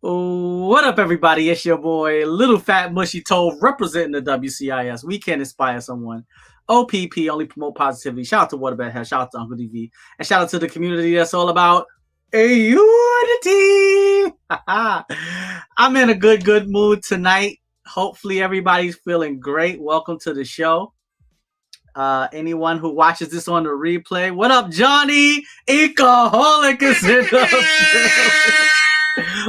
What up, everybody? It's your boy, Little Fat Mushy Toe, representing the WCIS. We can inspire someone. OPP, only promote positivity. Shout out to Waterbed Head, shout out to Uncle DV, and shout out to the community that's all about a unity. I'm in a good mood tonight. Hopefully, everybody's feeling great. Welcome to the show. Anyone who watches this on the replay, what up, Johnny? Ecoholic is in the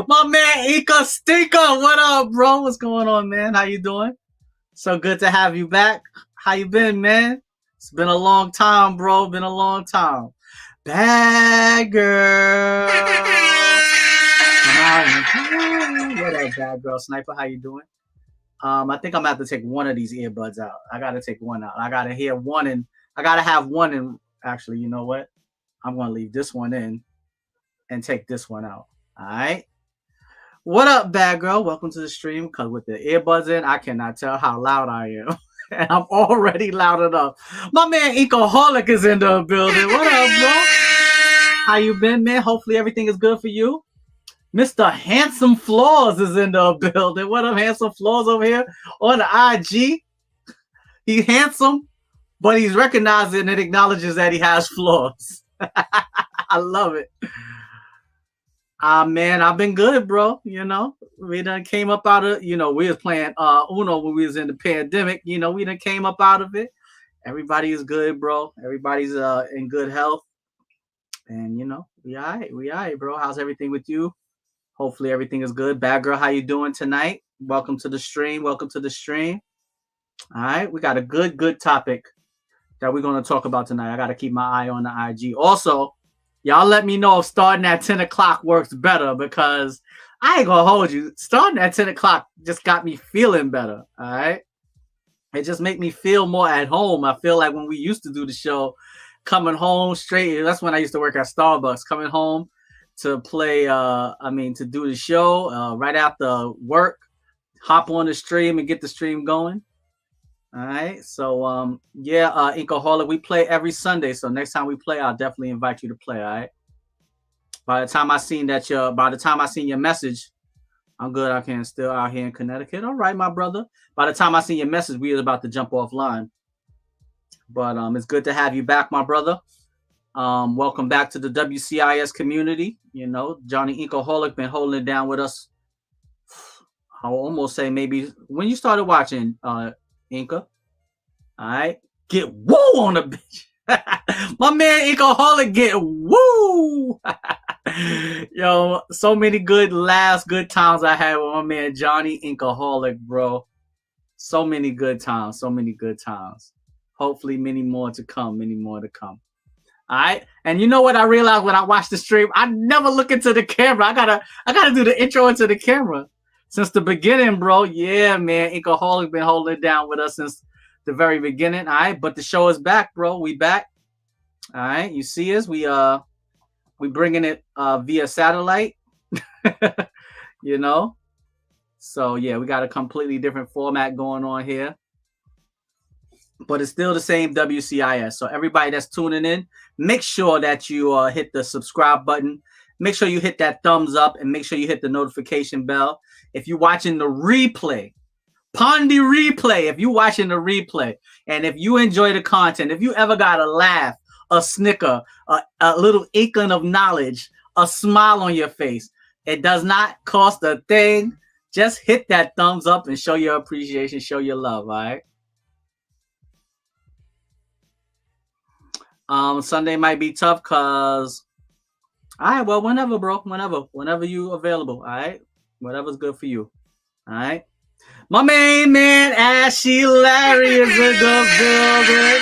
My man Ika Stinker, what up, bro? What's going on, man? How you doing? So good to have you back. How you been, man? It's been a long time, bro. Been a long time. Bad girl. What up, bad girl? Sniper, how you doing? I think I'm gonna have to take one of these earbuds out. I gotta take one out. I gotta hear one and I gotta have one in. Actually, you know what? I'm gonna leave this one in and take this one out. All right. What up, bad girl? Welcome to the stream. Because with the earbuds in, I cannot tell how loud I am. And I'm already loud enough. My man Ecoholic is in the building. What up, bro? How you been, man? Hopefully everything is good for you. Mr. Handsome Flaws is in the building. What up, Handsome Flaws over here on the IG? He's handsome, but he's recognizing and acknowledges that he has flaws. I love it. Man, I've been good, bro. You know, we done came up out of, we was playing Uno when we was in the pandemic. We done came up out of it. Everybody is good, bro. Everybody's in good health. And, we all right, bro. How's everything with you? Hopefully everything is good. Bad girl, how you doing tonight? Welcome to the stream. Welcome to the stream. All right, we got a good topic that we're going to talk about tonight. I got to keep my eye on the IG. Also, y'all let me know if starting at 10 o'clock works better, because I ain't gonna hold you. Starting at 10 o'clock just got me feeling better. All right. It just make me feel more at home. I feel like when we used to do the show, coming home straight. That's when I used to work at Starbucks, coming home to play, to do the show right after work, hop on the stream and get the stream going. All right. So Inkaholic, we play every Sunday. So next time we play, I'll definitely invite you to play. All right. By the time I seen your message, I'm good. I can still out here in Connecticut. All right, my brother. By the time I seen your message, we was about to jump offline. But it's good to have you back, my brother. Welcome back to the WCIS community. Johnny Inkaholic been holding it down with us. I'll almost say maybe when you started watching Inca. All right. Get woo on the bitch. My man Inkaholic get woo. Yo, so many good times I had with my man Johnny Inkaholic, bro. So many good times. Hopefully many more to come. All right. And you know what I realized when I watched the stream? I never look into the camera. I gotta do the intro into the camera. Since the beginning, bro. Yeah, man. Inkaholic been holding it down with us since the very beginning. All right. But the show is back, bro. We back. All right. You see us? We bringing it via satellite. So yeah, we got a completely different format going on here. But it's still the same WCIS. So everybody that's tuning in, make sure that you hit the subscribe button. Make sure you hit that thumbs up and make sure you hit the notification bell. If you're watching the replay, Pondy replay, if you're watching the replay, and if you enjoy the content, if you ever got a laugh, a snicker, a little inkling of knowledge, a smile on your face, it does not cost a thing. Just hit that thumbs up and show your appreciation, show your love, all right? Sunday might be tough because, all right, well, whenever, bro, whenever you available, all right? Whatever's good for you, all right? My main man, Ashy Larry, is in the building.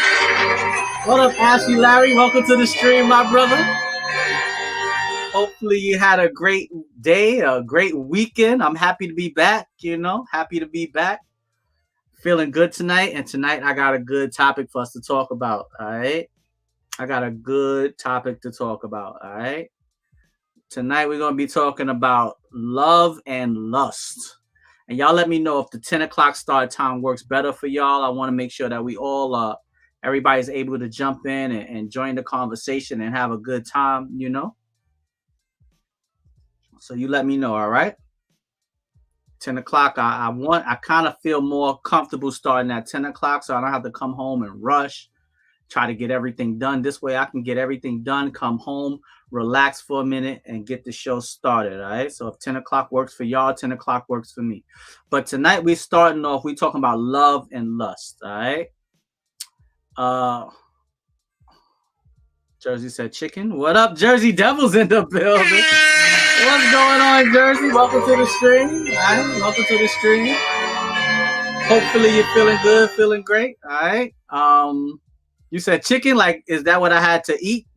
What up, Ashy Larry? Welcome to the stream, my brother. Hopefully you had a great day, a great weekend. I'm happy to be back, happy to be back. Feeling good tonight. And tonight I got a good topic for us to talk about, all right? I got a good topic to talk about, all right? Tonight we're going to be talking about love and lust. And y'all let me know if the 10 o'clock start time works better for y'all. I want to make sure that we all, everybody's able to jump in and join the conversation and have a good time, So you let me know, all right? 10 o'clock. I kind of feel more comfortable starting at 10 o'clock so I don't have to come home and rush, try to get everything done. This way I can get everything done, come home, relax for a minute, and get the show started. All right. So if 10 o'clock works for y'all, 10 o'clock works for me. But tonight we're starting off, we're talking about love and lust. All right. Jersey said chicken. What up, Jersey Devils in the building? What's going on, Jersey? Welcome to the stream. All right. Welcome to the stream. Hopefully you're feeling good, feeling great. All right. You said chicken. Like, is that what I had to eat?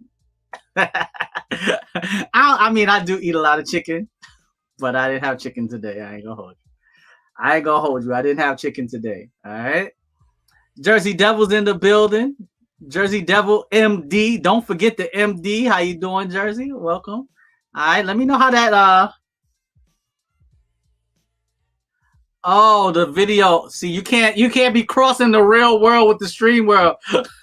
I mean, I do eat a lot of chicken, but I didn't have chicken today. I ain't gonna hold you. I didn't have chicken today. All right. Jersey Devils in the building. Jersey Devil MD. Don't forget the MD. How you doing, Jersey? Welcome. All right. Let me know how that. Oh, the video. See, you can't be crossing the real world with the stream world.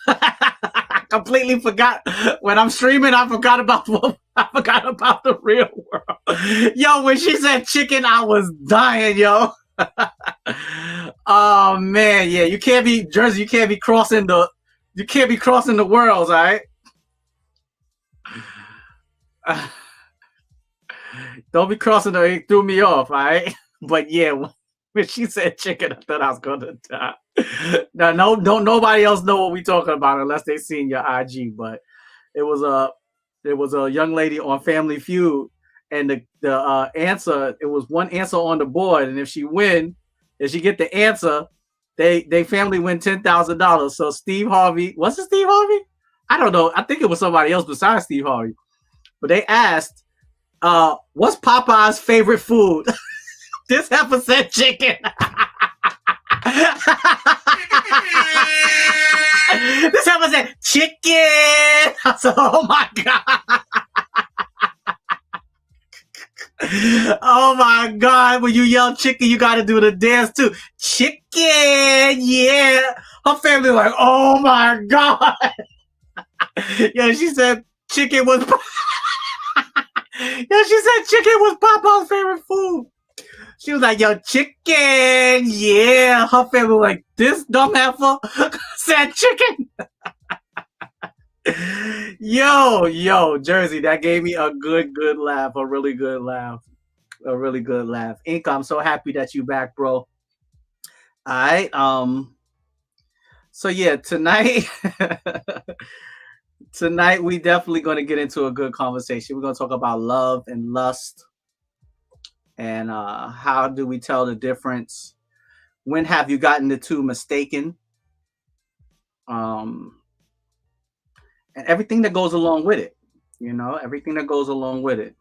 I completely forgot when I'm streaming. I forgot about the real world. Yo, when she said chicken, I was dying, yo. Oh man, yeah. You can't be Jersey. You can't be crossing the worlds, all right? Don't be crossing the. It threw me off, all right? But yeah. When she said chicken, I thought I was gonna die. Now, don't nobody else know what we talking about unless they seen your IG. But it was a young lady on Family Feud, and the answer, it was one answer on the board, and if she get the answer, they family win $10,000. So Steve Harvey, was it Steve Harvey? I don't know. I think it was somebody else besides Steve Harvey. But they asked, what's Popeye's favorite food? This heifer said chicken. This heifer said chicken. I said, oh my God. Oh my God. When you yell chicken, you got to do the dance too. Chicken. Yeah. Her family like, oh my God. Yeah, she said chicken was. Yeah, she said chicken was Papa's favorite food. She was like, yo, chicken, yeah. Her family was like, this dumb heifer said chicken. Yo, Jersey, that gave me a good laugh, a really good laugh. Ink, I'm so happy that you back, bro. All right. So yeah, tonight we definitely going to get into a good conversation. We're going to talk about love and lust. And how do we tell the difference? When have you gotten the two mistaken? And everything that goes along with it, everything that goes along with it.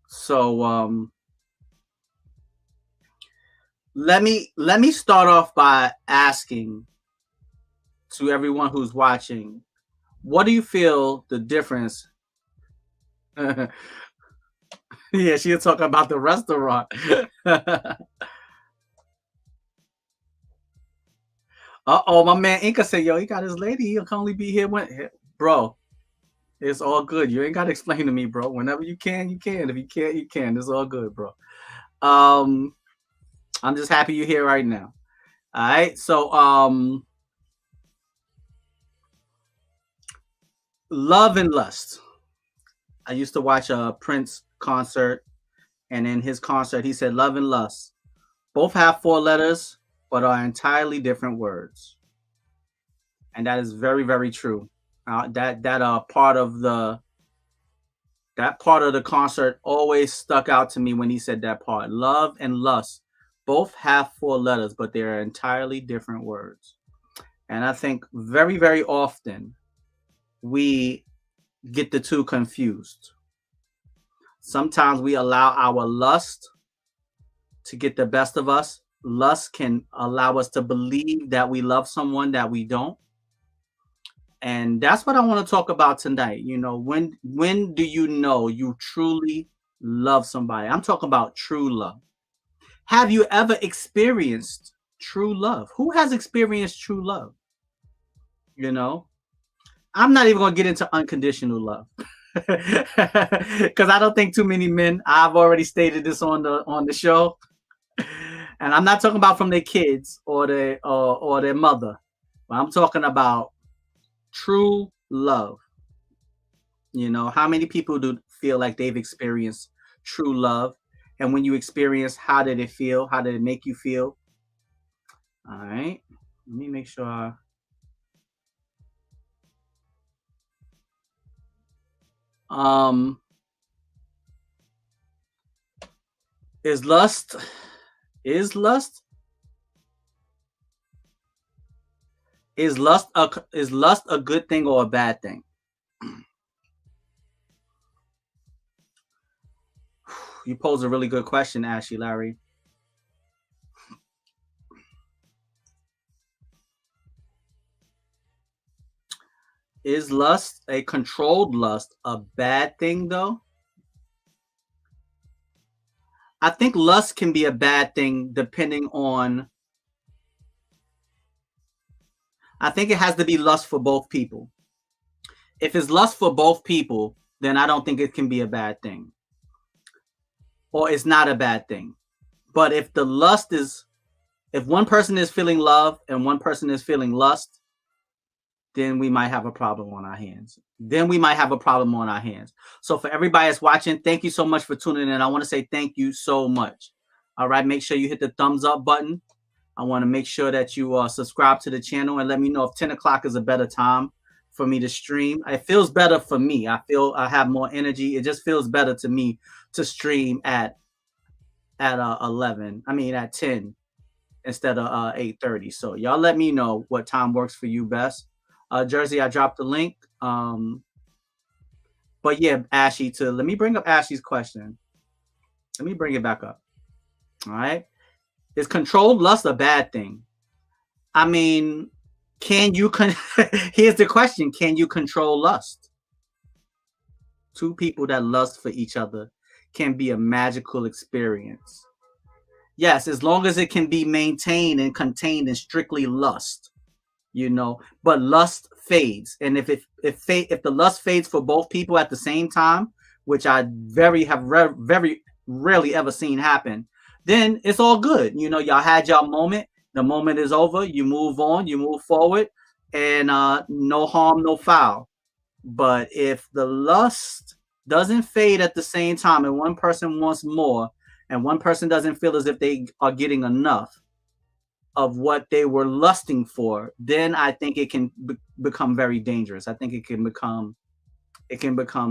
So let me start off by asking to everyone who's watching, what do you feel the difference? Yeah, she'll talk about the restaurant. Uh-oh, my man Inca said, yo, he got his lady. He'll only be here when... Bro, it's all good. You ain't got to explain to me, bro. Whenever you can, you can. If you can't, you can. It's all good, bro. I'm just happy you're here right now. All right, so love and lust. I used to watch a Prince concert, and in his concert he said love and lust both have 4 letters but are entirely different words, and that is very, very true. That part of the concert always stuck out to me when he said that part. Love and lust both have 4 letters, but they are entirely different words. And I think very, very often we get the two confused. Sometimes we allow our lust to get the best of us. Lust can allow us to believe that we love someone that we don't. And that's what I want to talk about tonight. When do you know you truly love somebody? I'm talking about true love. Have you ever experienced true love? Who has experienced true love? I'm not even going to get into unconditional love. Because I don't think too many men. I've already stated this on the show, and I'm not talking about from their kids or their mother, but I'm talking about true love. You know, how many people do feel like they've experienced true love? And when you experience, how did it feel? How did it make you feel? All right. Let me make sure. Um, is lust is lust is lust a good thing or a bad thing? You pose a really good question, Ashley Larry. Is lust, a controlled lust, a bad thing though? I think lust can be a bad thing depending on, I think it has to be lust for both people. If it's lust for both people, then I don't think it can be a bad thing. Or it's not a bad thing. But if one person is feeling love and one person is feeling lust, then we might have a problem on our hands. So for everybody that's watching, thank you so much for tuning in. I want to say thank you so much. All right, make sure you hit the thumbs up button. I want to make sure that you subscribe to the channel and let me know if 10 o'clock is a better time for me to stream. It feels better for me. I feel I have more energy. It just feels better to me to stream at 11. I mean at 10 instead of 8:30. So y'all let me know what time works for you best. Jersey, I dropped the link. But yeah, Ashley, let me bring up Ashley's question. Let me bring it back up. All right. Is controlled lust a bad thing? I mean, can you here's the question, can you control lust? Two people that lust for each other can be a magical experience. Yes, as long as it can be maintained and contained in strictly lust, you know, but lust fades. And if the lust fades for both people at the same time, which I very rarely ever seen happen, then it's all good. You know, y'all had y'all moment. The moment is over. You move on. You move forward, and no harm, no foul. But if the lust doesn't fade at the same time, and one person wants more, and one person doesn't feel as if they are getting enough of what they were lusting for, then I think it can become very dangerous. I think it can become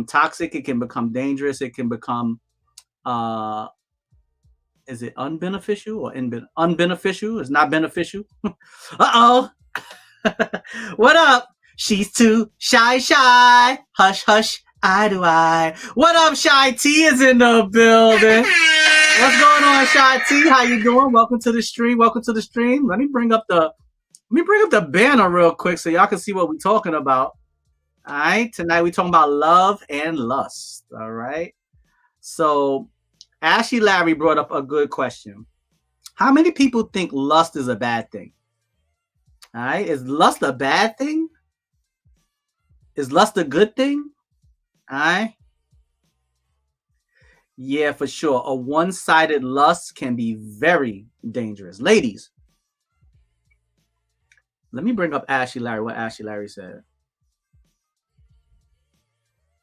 toxic. It can become dangerous. It can become is it unbeneficial or unbeneficial? It's not beneficial. Uh-oh. What up? She's too shy. Hush, hush. I do I. What up, Shy T is in the building. What's going on, Shy T? How you doing? Welcome to the stream. Let me bring up the banner real quick so y'all can see what we're talking about. All right. Tonight we're talking about love and lust. All right. So Ashley Larry brought up a good question. How many people think lust is a bad thing? All right. Is lust a bad thing? Is lust a good thing? All right. Yeah, for sure. A one-sided lust can be very dangerous. Ladies, let me bring up Ashley Larry, what Ashley Larry said.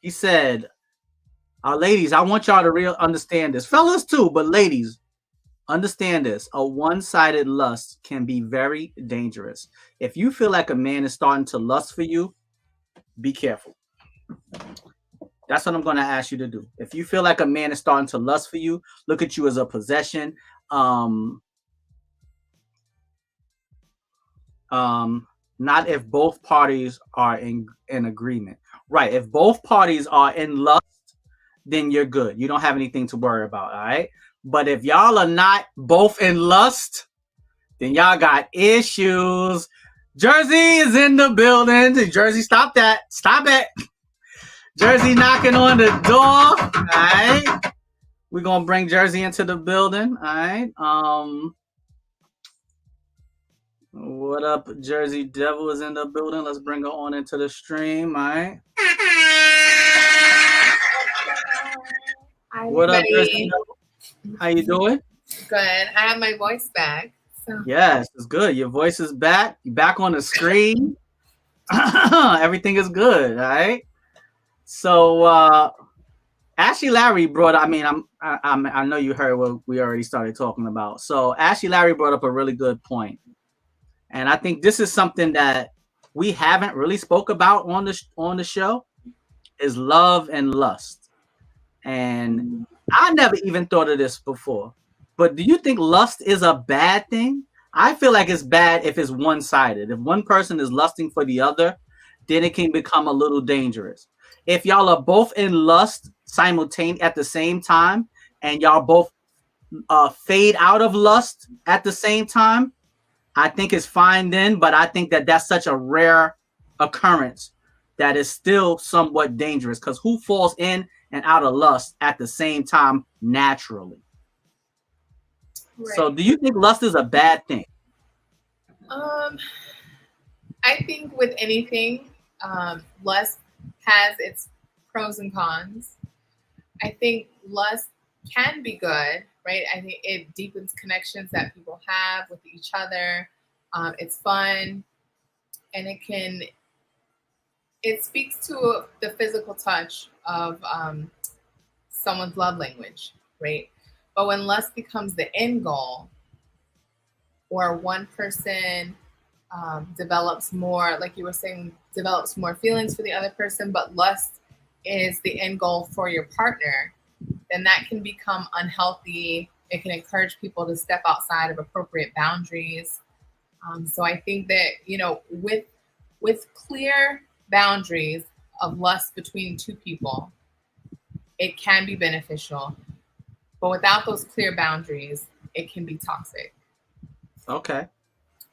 He said, ladies, I want y'all to understand this. Fellas too, but ladies, understand this. A one-sided lust can be very dangerous. If you feel like a man is starting to lust for you, be careful. That's what I'm going to ask you to do. If you feel like a man is starting to lust for you, look at you as a possession. Not if both parties are in agreement. Right. If both parties are in lust, then you're good. You don't have anything to worry about. All right. But if y'all are not both in lust, then y'all got issues. Jersey is in the building. Jersey, stop that. Stop it. Jersey knocking on the door. All right. We're going to bring Jersey into the building. All right. What up, Jersey Devil is in the building. Let's bring her on into the stream. All right. Hi, What up, Jersey? everybody. How you doing? Good. I have my voice back. So Yes, it's good. Your voice is back. You're back on the screen. Everything is good. All right. So Ashley Larry brought. I know you heard what we already started talking about. So Ashley Larry brought up a really good point, and I think this is something that we haven't really spoke about on the show is love and lust. And I never even thought of this before. But do you think lust is a bad thing? I feel like it's bad if it's one sided. If one person is lusting for the other, then it can become a little dangerous. If y'all are both in lust simultaneously at the same time, and y'all both fade out of lust at the same time, I think it's fine then. But I think that that's such a rare occurrence that is still somewhat dangerous because who falls in and out of lust at the same time naturally? right. So, do you think lust is a bad thing? I think with anything, lust has its pros and cons. I think lust can be good, right? I think it deepens connections that people have with each other. It's fun, and it speaks to the physical touch of someone's love language, right? But when lust becomes the end goal, or one person develops more, like you were saying, develops more feelings for the other person, but lust is the end goal for your partner, then that can become unhealthy. It can encourage people to step outside of appropriate boundaries. So I think that, with clear boundaries of lust between two people, it can be beneficial. But without those clear boundaries, it can be toxic. Okay.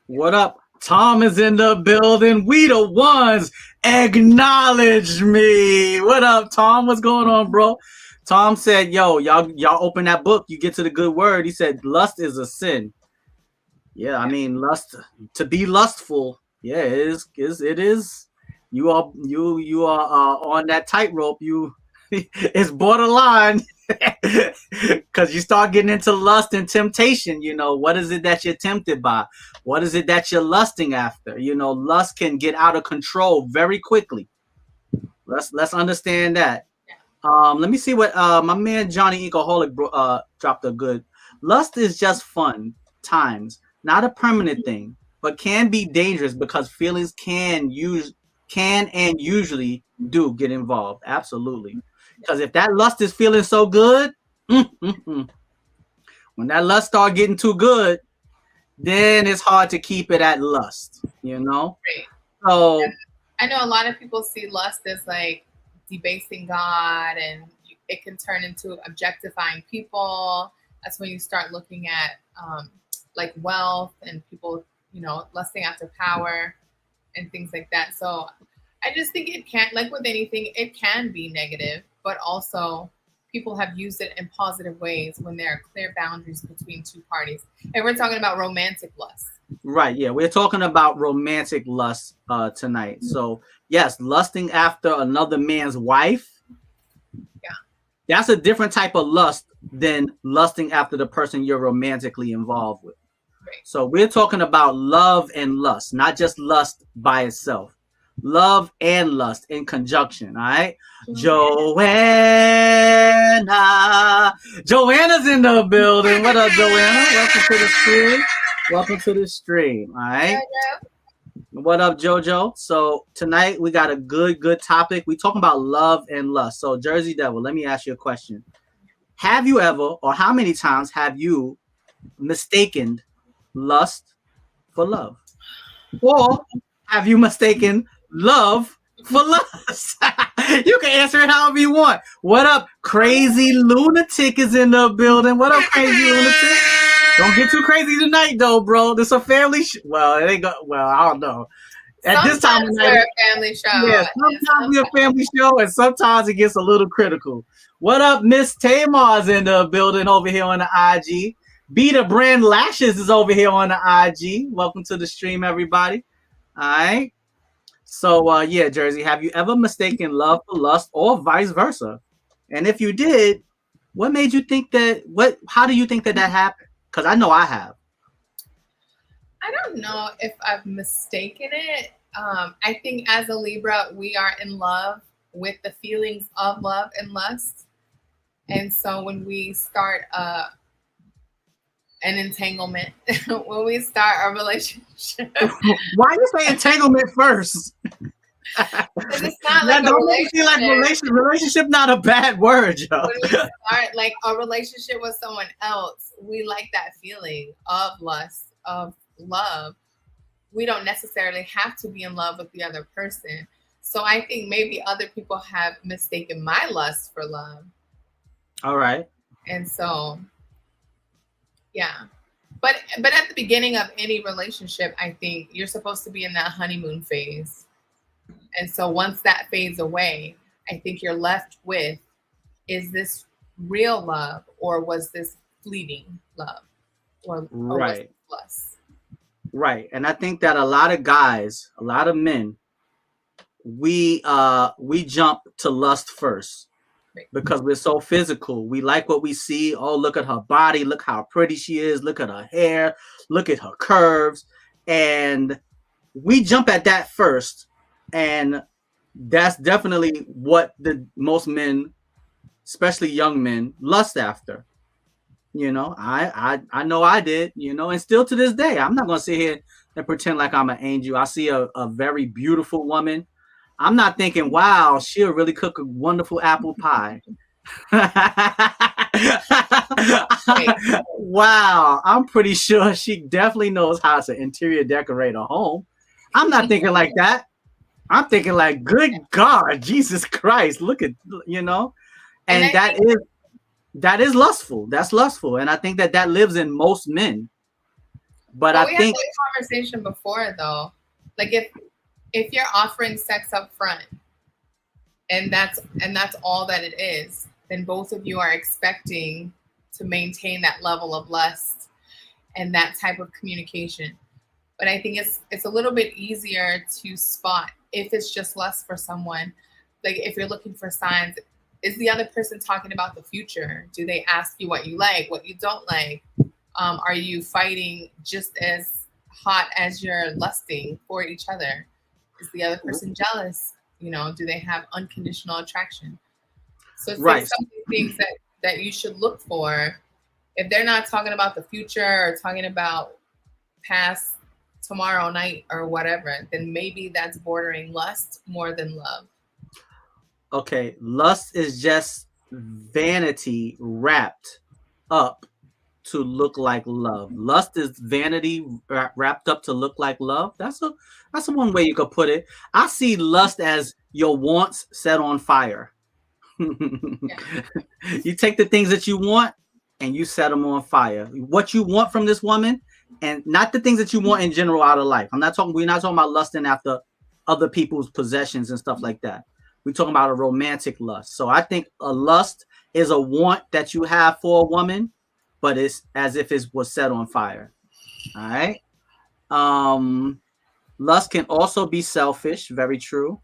What up? Tom is in the building. We the ones. Acknowledge me. What up, Tom? What's going on, bro? Tom said, yo, y'all open that book, you get to the good word. He said, lust is a sin. Yeah, I mean, lust, to be lustful. Yeah, it is. You are on that tightrope. It's borderline because you start getting into lust and temptation. What is it that you're tempted by? What is it that you're lusting after? Lust can get out of control very quickly. Let's understand that. Let me see what my man Johnny Ecoholic dropped a good. Lust is just fun times, not a permanent thing, but can be dangerous because feelings can and usually do get involved. Absolutely. Because if that lust is feeling so good, when that lust start getting too good, then it's hard to keep it at lust, Right. So I know a lot of people see lust as like debasing God, and it can turn into objectifying people. That's when you start looking at like wealth and people, lusting after power and things like that. So I just think it can, like with anything, it can be negative, but also people have used it in positive ways when there are clear boundaries between two parties. And we're talking about romantic lust. Right, yeah, we're talking about romantic lust tonight. So yes, lusting after another man's wife. Yeah, that's a different type of lust than lusting after the person you're romantically involved with. right. So we're talking about love and lust, not just lust by itself. Love and lust in conjunction. All right. Joanna's in the building. What up, Joanna? Welcome to the stream. Welcome to the stream. All right. What up, JoJo? So tonight we got a good topic. We talking about love and lust. So Jersey Devil, let me ask you a question. Have you ever, or how many times have you mistaken lust for love? Or have you mistaken love for lust? You can answer it however you want. What up, Crazy Lunatic is in the building. What up, Crazy Lunatic? Don't get too crazy tonight, though, bro. This a family well, it ain't well, I don't know. At this time of night, we're a family show. Yeah, sometimes we're a family show, and sometimes it gets a little critical. What up, Miss Tamar's in the building over here on the IG. Be the Brand Lashes is over here on the IG. Welcome to the stream, everybody. All right. So, yeah, Jersey, have you ever mistaken love for lust or vice versa? And if you did, What made you think that? How do you think that happened? Because I know I have. I don't know if I've mistaken it. I think as a Libra, we are in love with the feelings of love and lust. And so when we start an entanglement, when we start a relationship, Why you say entanglement first? because it's not like a Don't make me feel like relationship. relationship not a bad word, yo. When we start like a relationship with someone else, we like that feeling of lust, of love. We don't necessarily have to be in love with the other person. So I think maybe other people have mistaken my lust for love. All right. And so, yeah. But at the beginning of any relationship, I think you're supposed to be in that honeymoon phase. And so once that fades away, I think you're left with, is this real love, or was this fleeting love, or was it Right. lust? Right. And I think that a lot of guys, a lot of men, we jump to lust first Right. because we're so physical. We like what we see. Oh, look at her body. Look how pretty she is. Look at her hair. Look at her curves. And we jump at that first. And that's definitely what the most men, especially young men, lust after. I know I did, and still to this day, I'm not gonna sit here and pretend like I'm an angel. I see a very beautiful woman. I'm not thinking, wow, she'll really cook a wonderful apple pie. Right. Wow, I'm pretty sure she definitely knows how to interior decorate a home. I'm not thinking like that. I'm thinking like, good God, Jesus Christ, look at, And and I think, that is lustful. That's lustful, and I think that lives in most men. But but I we had think this conversation before though. Like if you're offering sex up front, and that's all that it is, then both of you are expecting to maintain that level of lust and that type of communication. But I think it's a little bit easier to spot if it's just lust for someone. Like if you're looking for signs, is the other person talking about the future? Do they ask you what you like, what you don't like? Are you fighting just as hot as you're lusting for each other? Is the other person jealous? Do they have unconditional attraction? So it's like right. some of the things that you should look for. If they're not talking about the future or talking about past tomorrow night or whatever, then maybe that's bordering lust more than love. Okay, lust is just vanity wrapped up to look like love. Lust is vanity wrapped up to look like love. That's one way you could put it. I see lust as your wants set on fire. Yeah. You take the things that you want and you set them on fire. What you want from this woman, and not the things that you want in general out of life. We're not talking about lusting after other people's possessions and stuff like that. We're talking about a romantic lust. So I think a lust is a want that you have for a woman, but it's as if it was set on fire. All right. Lust can also be selfish. Very true.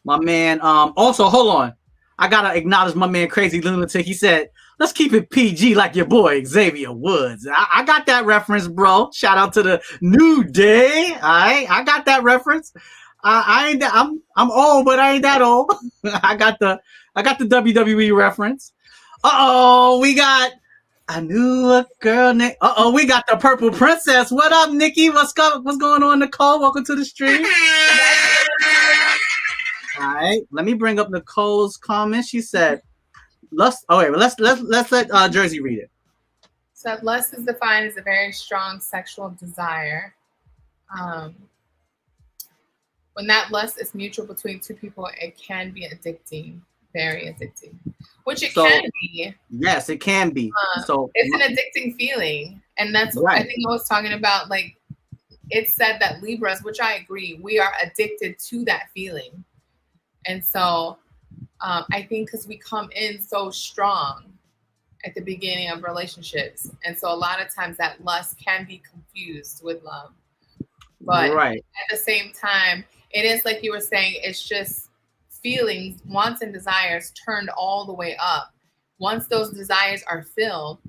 My man, also, hold on. I gotta acknowledge my man Crazy Lunatic. He said, let's keep it PG like your boy Xavier Woods. I got that reference, bro. Shout out to the New Day. All right. I got that reference. I ain't that I'm old, but I ain't that old. I got the WWE reference. We got I knew a girl named we got the Purple Princess. What up, Nikki? What's going on, Nicole? Welcome to the stream. All right, let me bring up Nicole's comment. She said, "Lust." Oh wait, let's let Jersey read it. So lust is defined as a very strong sexual desire. Um, when that lust is mutual between two people, it can be addicting, very addicting, which it can be. Yes, it can be. It's an addicting feeling, and that's right. I think I was talking about. Like it said that Libras, which I agree, we are addicted to that feeling, and so I think because we come in so strong at the beginning of relationships, and so a lot of times that lust can be confused with love. But right. at the same time, it is like you were saying, it's just feelings, wants, and desires turned all the way up once those desires are filled,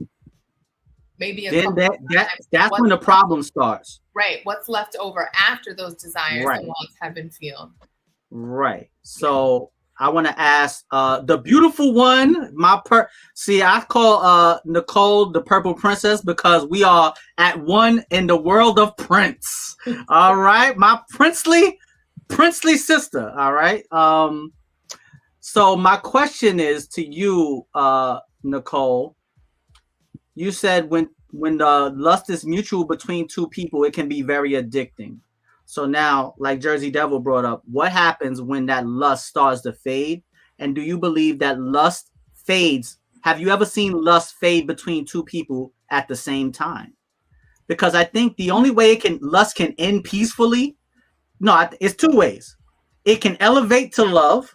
maybe a then couple of times, that's when the problem starts. Right. What's left over after those desires Right. and wants have been filled. Right. So I want to ask the beautiful one, see, I call Nicole the Purple Princess because we are at one in the world of Prince. All right. My princely sister. All right. So my question is to you, Nicole. You said when the lust is mutual between two people, it can be very addicting. So now, like Jersey Devil brought up, what happens when that lust starts to fade? And do you believe that lust fades? Have you ever seen lust fade between two people at the same time? Because I think the only way lust can end peacefully, it's two ways. It can elevate to love,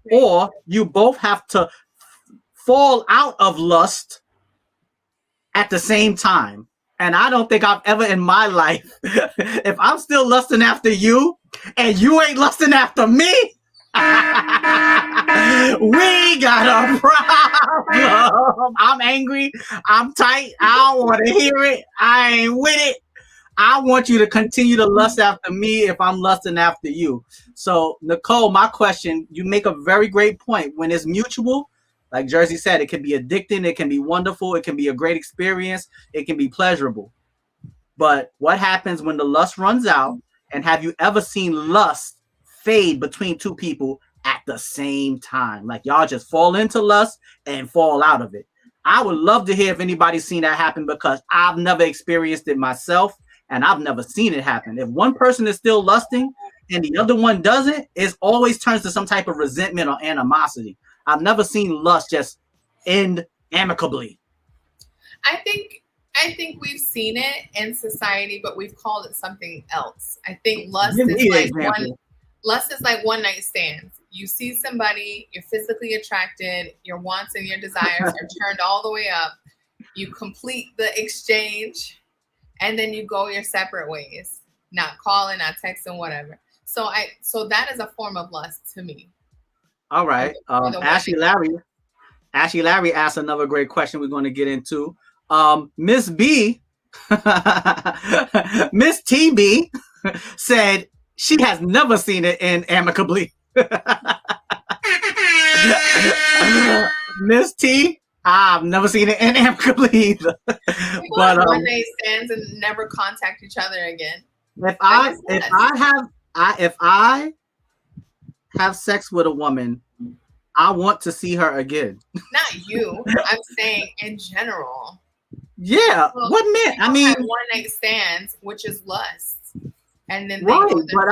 or you both have to fall out of lust at the same time. And I don't think I've ever in my life, if I'm still lusting after you and you ain't lusting after me, we got a problem. I'm angry. I'm tight. I don't want to hear it. I ain't with it. I want you to continue to lust after me if I'm lusting after you. So, Nicole, my question, you make a very great point. When it's mutual, like Jersey said, it can be addicting, it can be wonderful, it can be a great experience, it can be pleasurable. But what happens when the lust runs out? And have you ever seen lust fade between two people at the same time? Like y'all just fall into lust and fall out of it. I would love to hear if anybody's seen that happen because I've never experienced it myself and I've never seen it happen. If one person is still lusting and the other one doesn't, it always turns to some type of resentment or animosity. I've never seen lust just end amicably. I think we've seen it in society, but we've called it something else. I think lust is like one night stands. You see somebody, you're physically attracted, your wants and your desires are turned all the way up. You complete the exchange, and then you go your separate ways, not calling, not texting, whatever. So that is a form of lust to me. All right. Ashley Larry asked another great question we're going to get into. Miss B, Miss TB said she has never seen it end amicably. Miss T, I've never seen it end amicably either. People but one night stands and never contact each other again. If I have sex with a woman, I want to see her again. Not you. I'm saying in general. Yeah. Well, what meant? I mean, one night stands, which is lust, and then right. But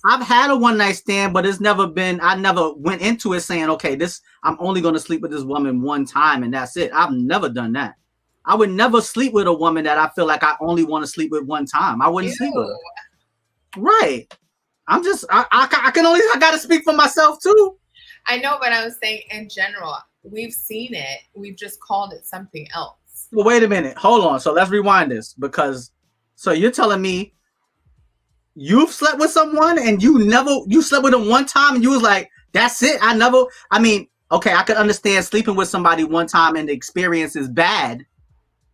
I've had a one night stand, but it's never been. I never went into it saying, okay, I'm only going to sleep with this woman one time, and that's it. I've never done that. I would never sleep with a woman that I feel like I only want to sleep with one time. I wouldn't sleep with her. Right. I'm just. I got to speak for myself too. I know, but I was saying in general, we've seen it. We've just called it something else. Well, wait a minute. Hold on. So let's rewind this so you're telling me you've slept with someone and you slept with them one time and you was like, that's it. Okay, I could understand sleeping with somebody one time and the experience is bad.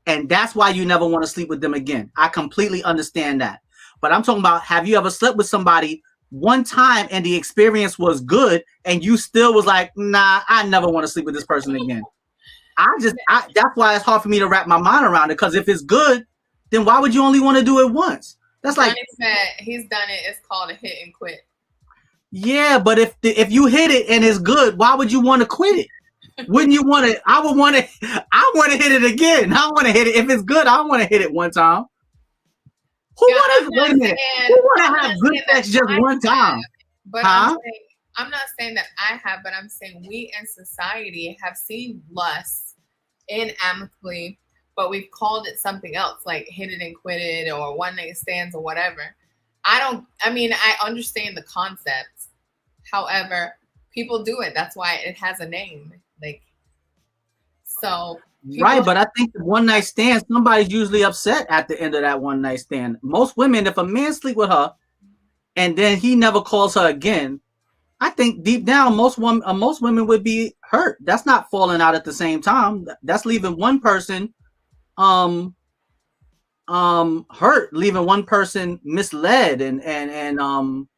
And that's why you never want to sleep with them again. I completely understand that. But I'm talking about, have you ever slept with somebody one time and the experience was good and you still was like, nah, I never want to sleep with this person again. That's why it's hard for me to wrap my mind around it. Because if it's good, then why would you only want to do it once? That's like he's done it. It's called a hit and quit. Yeah, but if you hit it and it's good, why would you want to quit it? Wouldn't you want to? I want to hit it again. I want to hit it if it's good. I want to hit it one time. Who want to have good sex just one time? But I'm not saying that I have, but I'm saying we in society have seen lust in amicably, but we've called it something else, like hit it and quit it or one night stands or whatever. I understand the concept. However, people do it. That's why it has a name. Right, but I think the one night stand, somebody's usually upset at the end of that one night stand. Most women, if a man sleep with her and then he never calls her again, I think deep down most women would be hurt. That's not falling out at the same time. That's leaving one person hurt, leaving one person misled and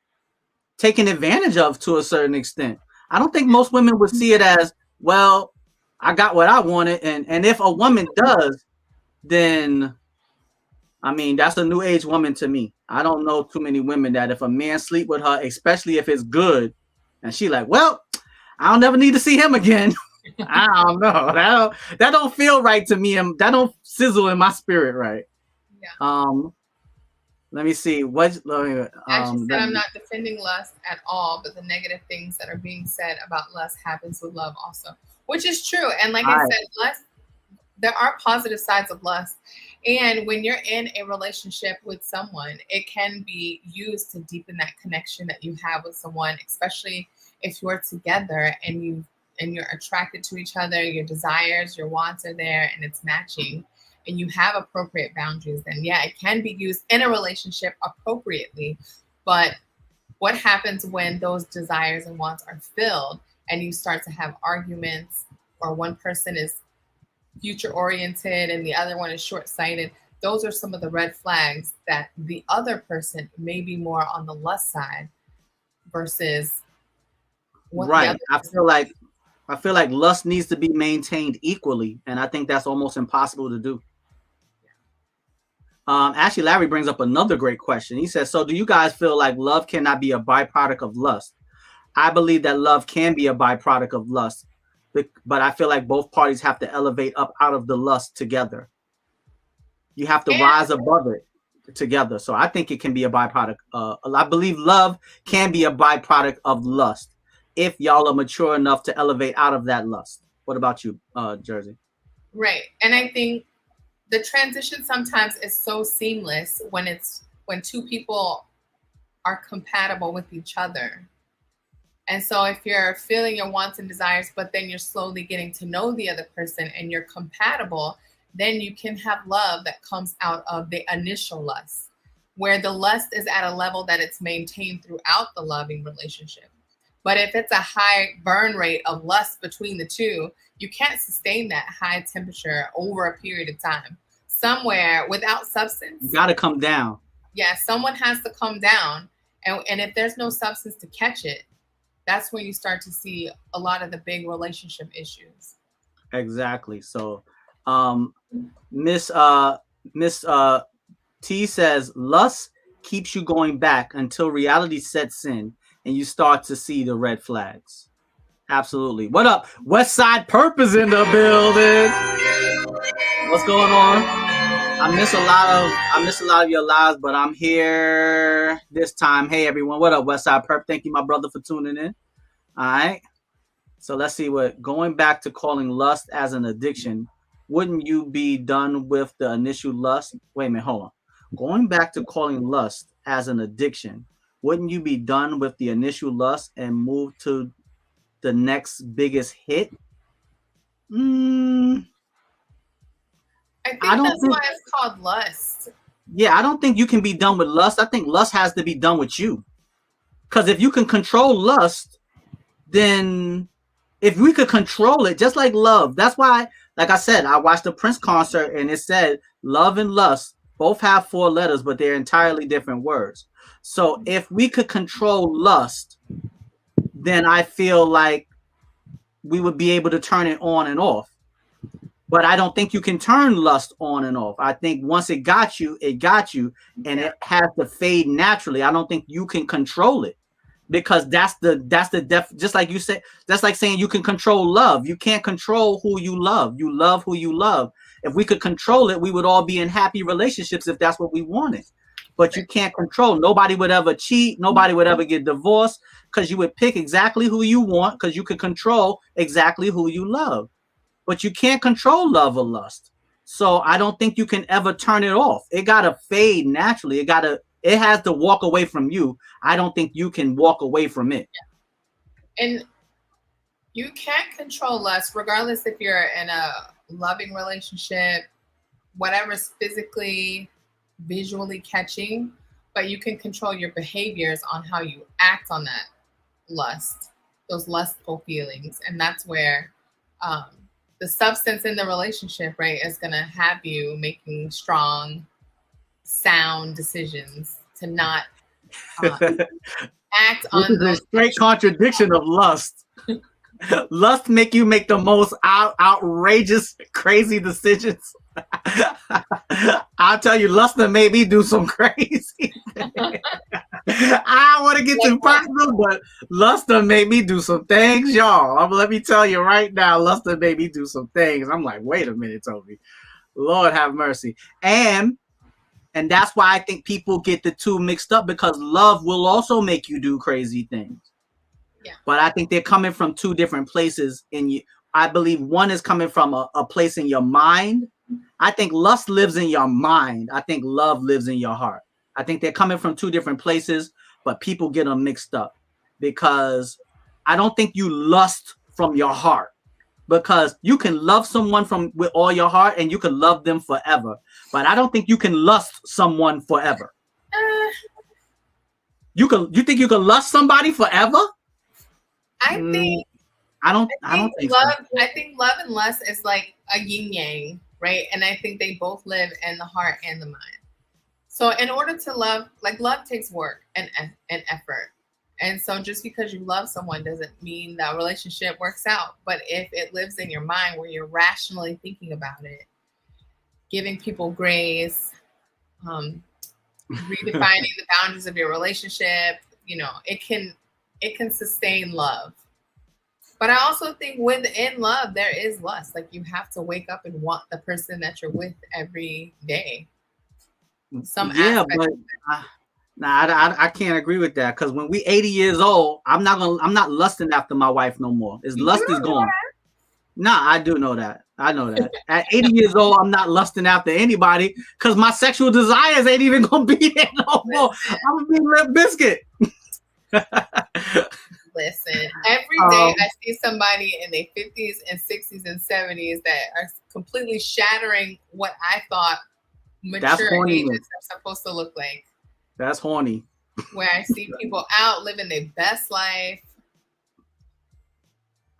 taken advantage of to a certain extent. I don't think most women would see it as, well, I got what I wanted, and if a woman does, then I mean, that's a new age woman to me. I don't know too many women that if a man sleep with her, especially if it's good, and she like, well, I'll never need to see him again. I don't know. That don't feel right to me. That don't sizzle in my spirit right. Yeah. Let me see. What? As you said, I'm not defending lust at all, but the negative things that are being said about lust happens with love also, which is true. And like I said, lust, there are positive sides of lust. And when you're in a relationship with someone, it can be used to deepen that connection that you have with someone, especially if you're together and you're attracted to each other, your desires, your wants are there, and it's matching, and you have appropriate boundaries, then yeah, it can be used in a relationship appropriately. But what happens when those desires and wants are filled and you start to have arguments, or one person is future oriented and the other one is short-sighted? Those are some of the red flags that the other person may be more on the lust side versus what right. The other I feel like lust needs to be maintained equally, and I think that's almost impossible to do. Actually, Larry brings up another great question. He says, so do you guys feel like love cannot be a byproduct of lust? I believe that love can be a byproduct of lust, but I feel like both parties have to elevate up out of the lust together. You have to rise above it together. So I think it can be a byproduct. I believe love can be a byproduct of lust if y'all are mature enough to elevate out of that lust. What about you, Jersii? Right. And I think the transition sometimes is so seamless when two people are compatible with each other. And so if you're feeling your wants and desires, but then you're slowly getting to know the other person and you're compatible, then you can have love that comes out of the initial lust, where the lust is at a level that it's maintained throughout the loving relationship. But if it's a high burn rate of lust between the two, you can't sustain that high temperature over a period of time. Somewhere without substance, you got to come down. Yeah, someone has to come down. And if there's no substance to catch it, that's when you start to see a lot of the big relationship issues. Exactly. So Miss T says lust keeps you going back until reality sets in and you start to see the red flags. Absolutely. What up? West Side Perp is in the building. What's going on? I miss a lot of your lives, but I'm here this time. Hey everyone, what up, West Side Perp? Thank you, my brother, for tuning in. All right. So let's see going back to calling lust as an addiction. Wouldn't you be done with the initial lust? Wait a minute, hold on. Going back to calling lust as an addiction, wouldn't you be done with the initial lust and move to the next biggest hit? I think that's why it's called lust. Yeah, I don't think you can be done with lust. I think lust has to be done with you. Because if you can control lust, then if we could control it, just like love, that's why, like I said, I watched the Prince concert and it said love and lust both have 4 letters, but they're entirely different words. So if we could control lust, then I feel like we would be able to turn it on and off. But I don't think you can turn lust on and off. I think once it got you, and it has to fade naturally. I don't think you can control it. Because that's just like you said, that's like saying you can control love. You can't control who you love. You love who you love. If we could control it, we would all be in happy relationships if that's what we wanted. But you can't control. Nobody would ever cheat. Nobody would ever get divorced because you would pick exactly who you want because you could control exactly who you love. But you can't control love or lust. So I don't think you can ever turn it off. It gotta fade naturally. It has to walk away from you. I don't think you can walk away from it. And you can't control lust, regardless if you're in a loving relationship, whatever's physically, visually catching, but you can control your behaviors on how you act on that lust. those lustful feelings. And that's where the substance in the relationship, right, is going to have you making strong, sound decisions to not act Which on is a those. straight contradiction of lust. Lust make you make the most outrageous, crazy decisions. I'll tell you, lust made me do some crazy. I don't want to get too personal, but lust made me do some things, y'all. Let me tell you right now, lust made me do some things. I'm like, wait a minute, Toby. Lord have mercy. And that's why I think people get the two mixed up, because love will also make you do crazy things. Yeah. But I think they're coming from two different places. I believe one is coming from a place in your mind. I think lust lives in your mind. I think love lives in your heart. I think they're coming from two different places, but people get them mixed up, because I don't think you lust from your heart, because you can love someone with all your heart and you can love them forever. But I don't think you can lust someone forever. You think you can lust somebody forever? I think love. I think love and lust is like a yin yang, right? And I think they both live in the heart and the mind. So in order to love, like, love takes work and effort. And so just because you love someone doesn't mean that relationship works out. But if it lives in your mind, where you're rationally thinking about it, giving people grace, redefining the boundaries of your relationship, it can sustain love. But I also think within love, there is lust. Like, you have to wake up and want the person that you're with every day. I can't agree with that, because when we 80 years old, I'm not lusting after my wife no more. Lust is gone. Nah, I do know that. I know that. At 80 years old, I'm not lusting after anybody, because my sexual desires ain't even gonna be there no more. I'm gonna be Limp Bizkit. Listen, every day I see somebody in their 50s and 60s and 70s that are completely shattering what I thought mature ages are supposed to look like. That's horny. Where I see people out living their best life.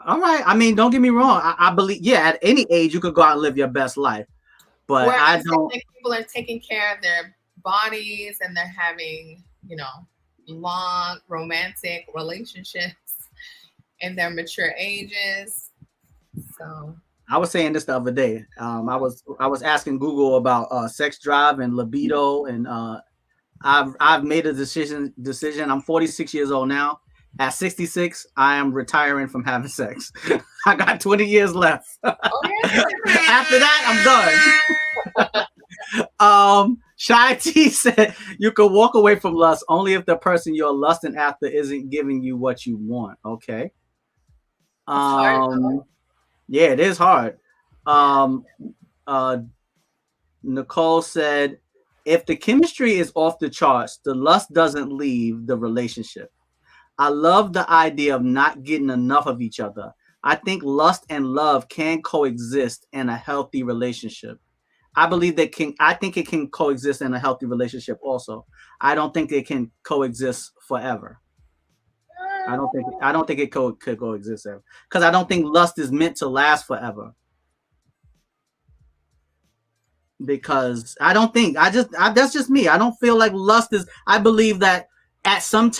All right. I mean, don't get me wrong. I believe, at any age you could go out and live your best life. But where I don't think people are taking care of their bodies and they're having, long romantic relationships in their mature ages. So I was saying this the other day. I was asking Google about sex drive and libido, and I've made a decision. I'm 46 years old now. At 66, I am retiring from having sex. I got 20 years left. After that, I'm done. Shy T said you can walk away from lust only if the person you're lusting after isn't giving you what you want. Okay. Yeah, it is hard. Nicole said, if the chemistry is off the charts, the lust doesn't leave the relationship. I love the idea of not getting enough of each other. I think lust and love can coexist in a healthy relationship. I think it can coexist in a healthy relationship also. I don't think it can coexist forever. I don't think it could coexist ever, because I don't think lust is meant to last forever. Because that's just me. I don't feel like lust is. I believe that at some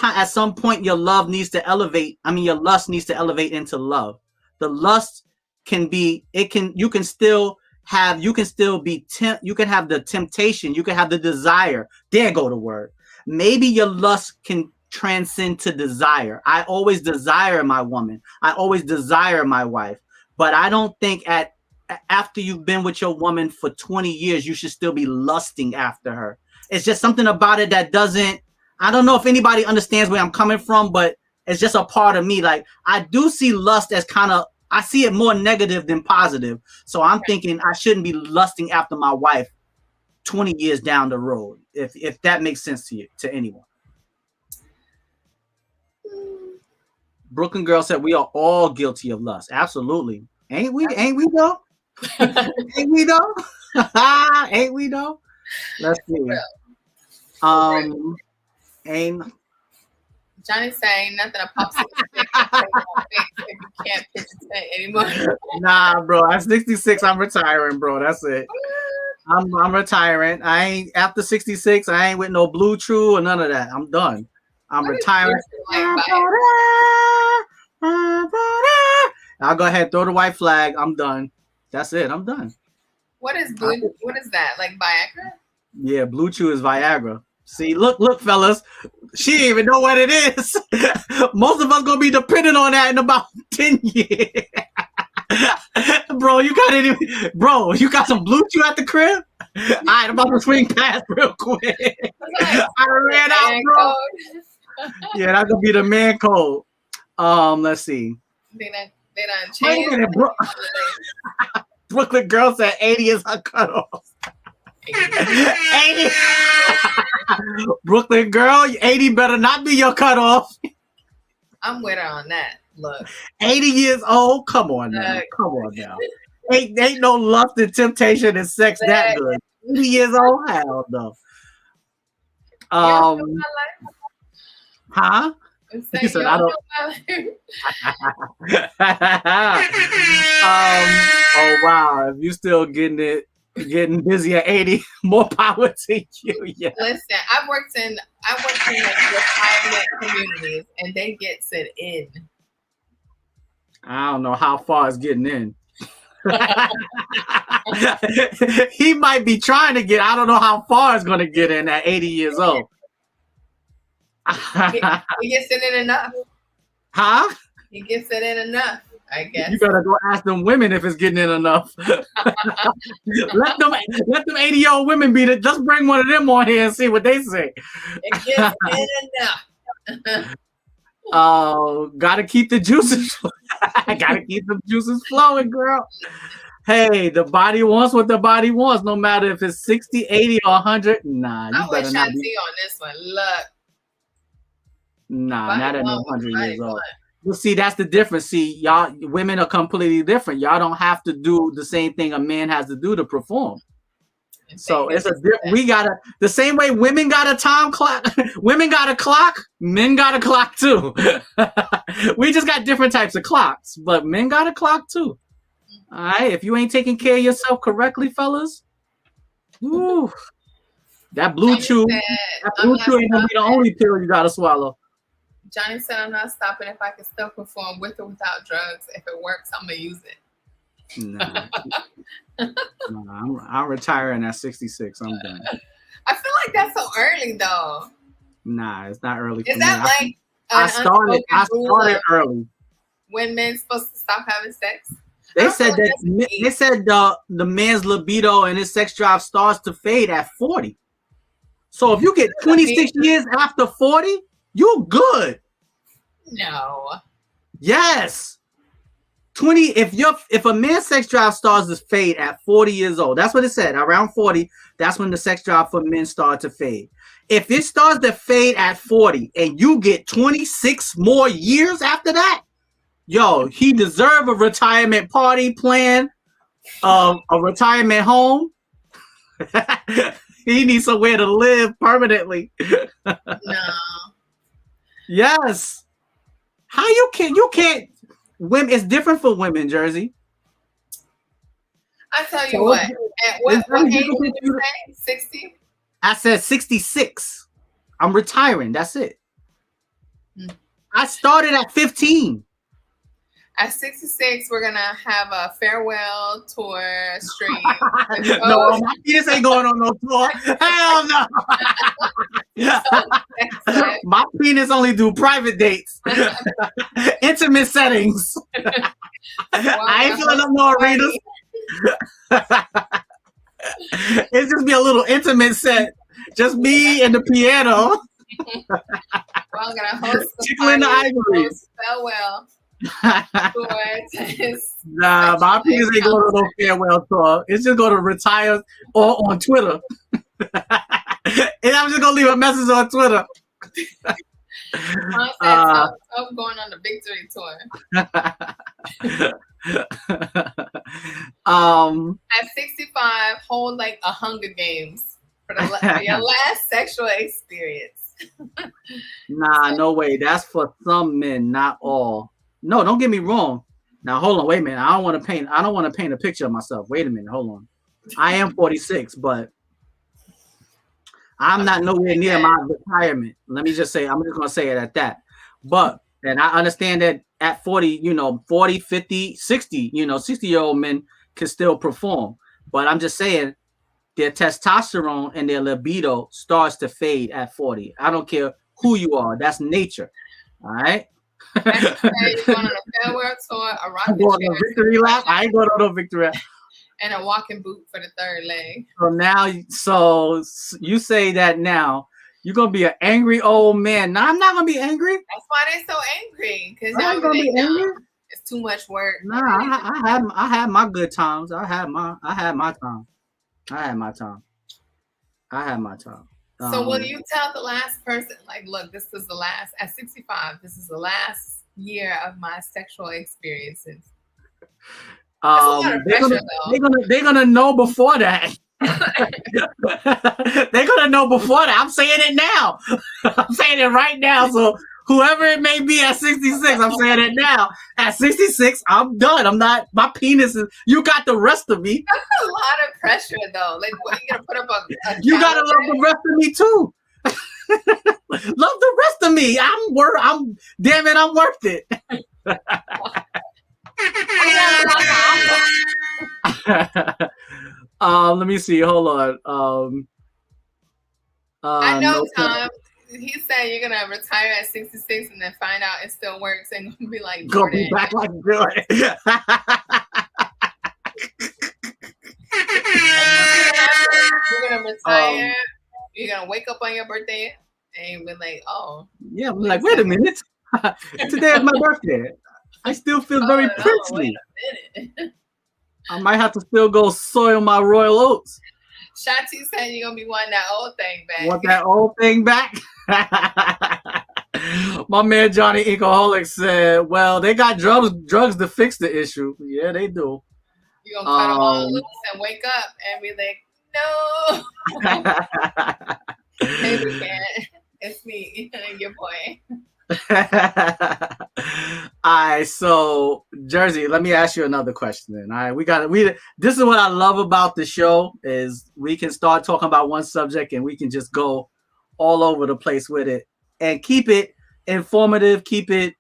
point, your love needs to elevate. Your lust needs to elevate into love. The lust you can still have the temptation. You can have the desire. There go the word. Maybe your lust can transcend to desire. I always desire my woman. I always desire my wife. But I don't think after you've been with your woman for 20 years, you should still be lusting after her. It's just something about it that doesn't. I don't know if anybody understands where I'm coming from, but it's just a part of me. Like, I do see lust as I see it more negative than positive. So I'm thinking I shouldn't be lusting after my wife 20 years down the road, if that makes sense to anyone. Brooklyn Girl said we are all guilty of lust. Absolutely. Ain't we though? Ain't we though? Ain't we though? Let's see. Johnny saying nothing a popsicle stick If you can't pitch a tent anymore. Nah, bro. At 66, I'm retiring, bro. That's it. I'm retiring. I ain't after 66. I ain't with no Blue True or none of that. I'm done. I'm retiring. I'll go ahead and throw the white flag. I'm done. That's it. I'm done. What is that? Like Viagra? Yeah, Blue Chew is Viagra. See, look, fellas. She didn't even know what it is. Most of us gonna be dependent on that in about 10 years. Bro, you got some Blue Chew at the crib? All right, I'm about to swing past real quick. I ran out, bro. Yeah, that's gonna be the man code. Let's see. They done changed. Brooklyn girl said 80 is her cutoff. 80. Brooklyn girl, 80 better not be your cutoff. I'm with her on that. Look, 80 years old. Come on now. Ain't no lust and temptation and sex that good. 80 years old. Hell no. Huh? He said, I don't. Oh wow! If you still getting busy at 80, more power to you. Yeah. Listen, I worked in like retirement communities, and they get it in. I don't know how far it's getting in. He might be trying to get. I don't know how far it's going to get in at 80 years old. He gets it in enough. Huh? He gets it in enough, I guess. You gotta go ask them women if it's getting in enough. let them 80-year-old women be the. Just bring one of them on here and see what they say. It gets in enough. Oh, gotta keep the juices. Gotta keep the juices flowing, girl. Hey, the body wants what the body wants, no matter if it's 60, 80, or 100. Nah, you better not be on this one. Look. Nah, not at 100 years old. Well, see, that's the difference. See, y'all, women are completely different. Y'all don't have to do the same thing a man has to do to perform. So it's we gotta the same way women got a time clock, women got a clock, men got a clock too. We just got different types of clocks, but men got a clock too. All right, if you ain't taking care of yourself correctly, fellas, woo, that Blue Chew ain't gonna be the only pill you gotta swallow. Johnny said, "I'm not stopping if I can still perform with or without drugs. If it works, I'm gonna use it." No, I'm retiring at 66. I'm done. I feel like that's so early, though. Nah, it's not early. Is that like I started early. When men's supposed to stop having sex? They said the man's libido and his sex drive starts to fade at 40. So if you get 26 years after 40, you're good. No. Yes. 20. If a man's sex drive starts to fade at 40 years old, that's what it said. Around 40, that's when the sex drive for men start to fade. If it starts to fade at 40 and you get 26 more years after that, yo, he deserve a retirement party plan, a retirement home. He needs somewhere to live permanently. No. Yes. How you can't women, it's different for women, Jersey. I tell you what. At what age did you say? 60? I said 66. I'm retiring. That's it. I started at 15. At 66, we're gonna have a farewell tour stream. No, my penis ain't going on no tour. Hell no. My penis only do private dates, intimate settings. I ain't feeling no more readers. It's just be a little intimate set, just me and the piano. Well, I'm gonna host tickling the ivories. Farewell. Nah, my penis ain't going to no farewell tour. It's just going to retire or on Twitter. And I'm just going to leave a message on Twitter. I'm going on the victory tour. At 65, hold like a Hunger Games for your last sexual experience. Nah, no way. That's for some men, not all. No, don't get me wrong. Now hold on, wait a minute. I don't want to paint a picture of myself. Wait a minute, hold on. I am 46, but I'm not nowhere near my retirement. Let me just say, I'm just gonna say it at that. But and I understand that at 40, 40, 50, 60, 60-year-old men can still perform. But I'm just saying their testosterone and their libido starts to fade at 40. I don't care who you are. That's nature. All right. And you say you're going on a farewell tour, a I'm rocking going chair, on a victory lap. I ain't going on no victory lap. and a walking boot for the third leg. So now, so you say that now you're gonna be an angry old man. No, I'm not gonna be angry. That's why they're so angry, because I'm y'all gonna be angry. it's too much work. Nah, I had my good times. I had my time. I had my time. I had my time. So will you tell the last person, like, look, this is the last, at 65, this is the last year of my sexual experiences? That's a lot of pressure, they're gonna know before that. They're gonna know before that. I'm saying it now. I'm saying it right now. So whoever it may be at 66, I'm saying it now. At 66, I'm done. I'm not. My penis is. You got the rest of me. That's a lot of pressure, though. Like, what are you gonna put up a You gotta love the rest of me too. Love the rest of me. I'm. Damn it, I'm worth it. Let me see. Hold on. I know, Tom. He said you're gonna retire at 66 and then find out it still works and gonna be like Jordan. Go be back like Jordan. You're gonna retire. You're gonna wake up on your birthday and be like, oh. Yeah, I'm like, wait a minute. Today is my birthday. I still feel very princely. I might have to still go soil my royal oats. Shanti said you're gonna be wanting that old thing back. Want that old thing back? My man Johnny Alcoholic said, well, they got drugs to fix the issue. Yeah, they do. You're gonna cut them all loose and wake up and be like, no. Hey, we can't. It's me, your boy. All right, so Jersii, let me ask you another question then. All right, this is what I love about the show is we can start talking about one subject and we can just go all over the place with it and keep it informative, keep it,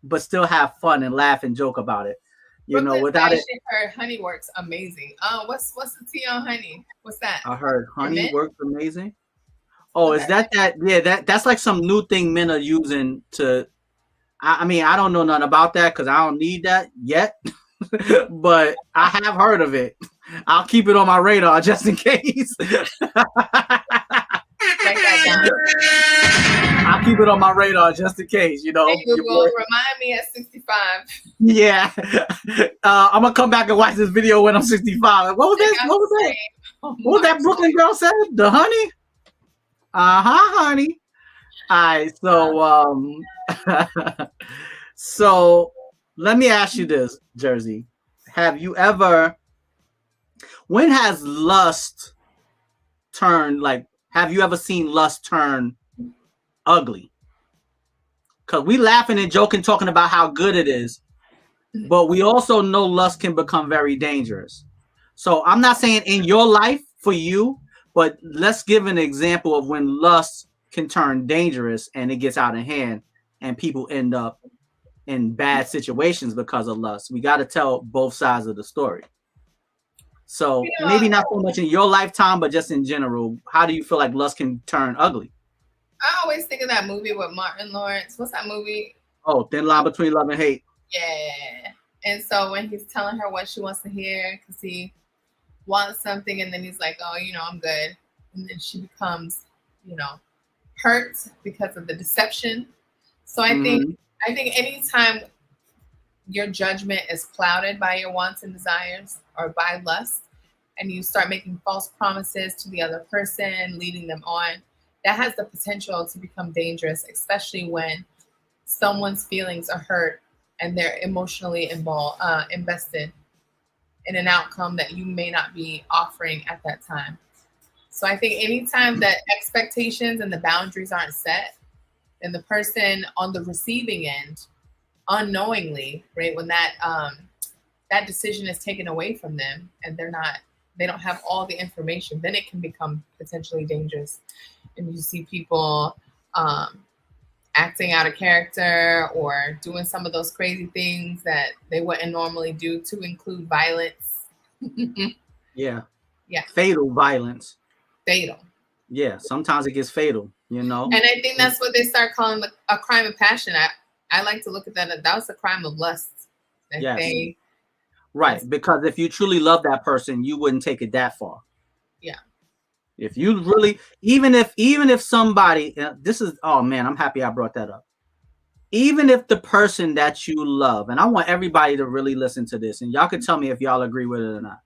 but still have fun and laugh and joke about it. Without it. Her honey works amazing. What's the tea on honey? What's that? I heard honey works amazing. Oh, is that? Yeah, that's like some new thing men are using to. I mean, I don't know nothing about that because I don't need that yet, but I have heard of it. I'll keep it on my radar just in case. I'll keep it on my radar just in case, Hey, Google, remind me at 65. Yeah. I'm going to come back and watch this video when I'm 65. What was that? What was that Brooklyn girl said? The honey? Honey. All right. So, so let me ask you this, Jersii. When has lust turned, have you ever seen lust turn ugly? Because we laughing and joking, talking about how good it is, but we also know lust can become very dangerous. So I'm not saying in your life for you, but let's give an example of when lust can turn dangerous and it gets out of hand and people end up in bad situations because of lust. We got to tell both sides of the story. So maybe not so much in your lifetime, but just in general, how do you feel like lust can turn ugly? I always think of that movie with Martin Lawrence. What's that movie? Oh, Thin Line Between Love and Hate. Yeah. And so when he's telling her what she wants to hear, because he wants something, and then he's like, oh, I'm good. And then she becomes, hurt because of the deception. So I think anytime your judgment is clouded by your wants and desires or by lust, and you start making false promises to the other person, leading them on, that has the potential to become dangerous, especially when someone's feelings are hurt and they're emotionally invested in an outcome that you may not be offering at that time. So I think anytime that expectations and the boundaries aren't set, then the person on the receiving end unknowingly, right, when that decision is taken away from them and they don't have all the information, then it can become potentially dangerous. And you see people acting out of character or doing some of those crazy things that they wouldn't normally do, to include violence. Yeah. Yeah. Fatal violence. Fatal. Yeah. Sometimes it gets fatal, you know. And I think that's what they start calling a crime of passion. I like to look at that. That was a crime of lust. Yes. Right. Because if you truly love that person, you wouldn't take it that far. Yeah. If you really, even if somebody, this is, oh man, I'm happy I brought that up. Even if the person that you love, and I want everybody to really listen to this, and y'all can tell me if y'all agree with it or not.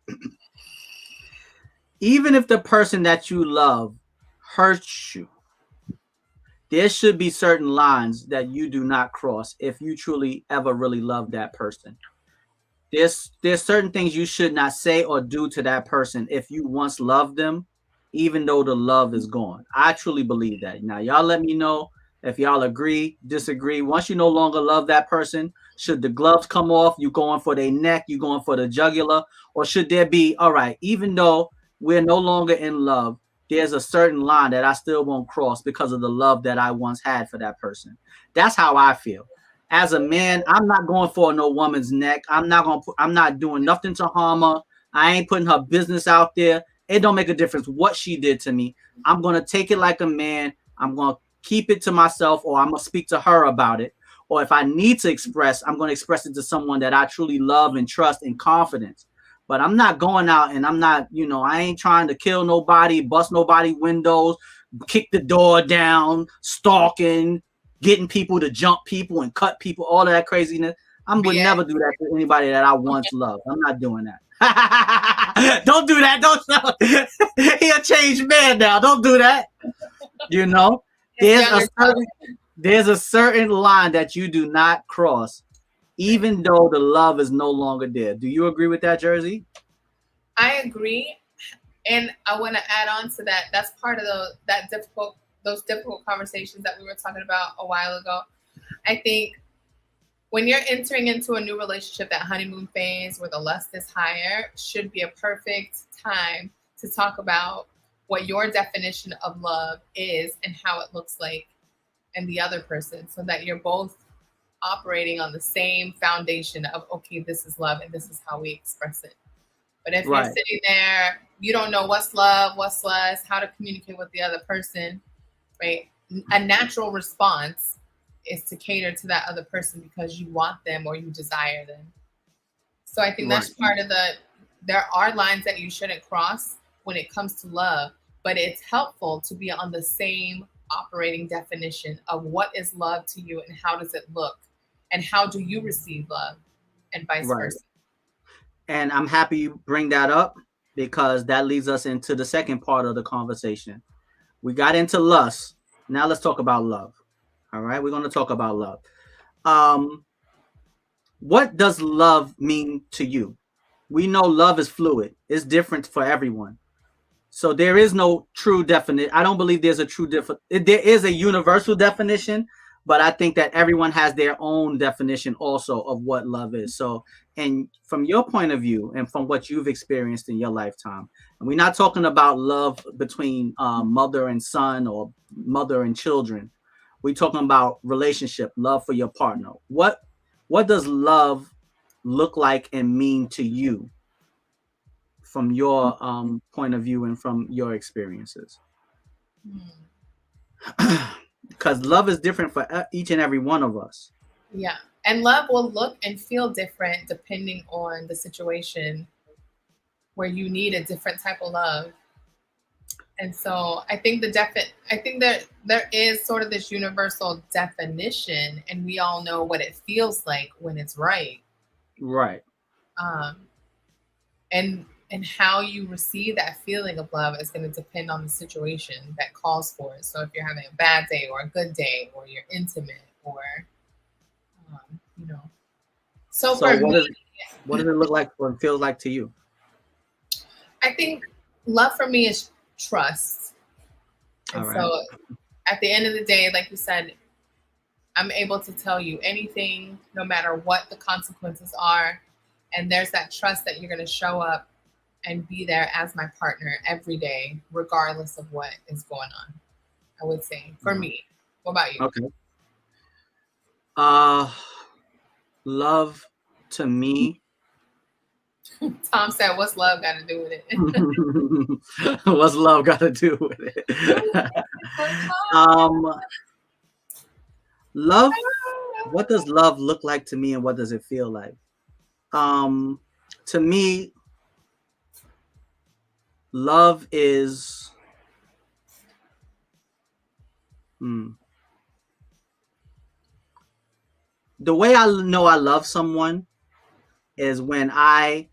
Even if the person that you love hurts you, there should be certain lines that you do not cross if you truly ever really love that person. There's certain things you should not say or do to that person if you once loved them, even though the love is gone. I truly believe that. Now, y'all let me know if y'all agree, disagree. Once you no longer love that person, should the gloves come off? You going for their neck? You going for the jugular? Or should there be, all right, even though we're no longer in love, there's a certain line that I still won't cross because of the love that I once had for that person. That's how I feel. As a man, I'm not going for no woman's neck. I'm not doing nothing to harm her. I ain't putting her business out there. It don't make a difference what she did to me. I'm going to take it like a man. I'm going to keep it to myself, or I'm going to speak to her about it. Or if I need to express, I'm going to express it to someone that I truly love and trust and confidence. But I'm not going out and I'm not, I ain't trying to kill nobody, bust nobody windows, kick the door down, stalking, getting people to jump people and cut people, all of that craziness. I would never do that to anybody that I once loved. I'm not doing that. Don't do that. Don't. He a changed man now. Don't do that. There's a certain line that you do not cross, even though the love is no longer there. Do you agree with that, Jersey? I agree. And I want to add on to that. That's part of those difficult conversations that we were talking about a while ago. I think when you're entering into a new relationship, that honeymoon phase where the lust is higher should be a perfect time to talk about what your definition of love is and how it looks like in the other person, so that you're both operating on the same foundation of, okay, this is love and this is how we express it. But if you're sitting there, you don't know what's love, what's lust, how to communicate with the other person, right? A natural response is to cater to that other person because you want them or you desire them. So I think that's part of there are lines that you shouldn't cross when it comes to love, but it's helpful to be on the same operating definition of what is love to you and how does it look and how do you receive love and vice versa. And I'm happy you bring that up because that leads us into the second part of the conversation. We got into lust. Now let's talk about love. All right, we're going to talk about love. What does love mean to you? We know love is fluid. It's different for everyone. So there is no true definition. I don't believe there's a true there is a universal definition, but I think that everyone has their own definition also of what love is. So, and from your point of view and from what you've experienced in your lifetime, and we're not talking about love between mother and son or mother and children. We're talking about relationship, love for your partner. What does love look like and mean to you from your point of view and from your experiences? Because love is different for each and every one of us. Yeah. And love will look and feel different depending on the situation where you need a different type of love. And so I think that there is sort of this universal definition, and we all know what it feels like when it's right. Right. And how you receive that feeling of love is going to depend on the situation that calls for it. So if you're having a bad day or a good day, or you're intimate, or So for what me, what does it look like or feel like to you? I think love for me is trust. And so at the end of the day, like you said, I'm able to tell you anything, no matter what the consequences are. And there's that trust that you're going to show up and be there as my partner every day, regardless of what is going on. I would say for me. What about you? Okay. Love to me. Tom said, "What's love got to do with it?" What's love got to do with it? Love. What does love look like to me, and what does it feel like? To me, love is the way I know I love someone is when I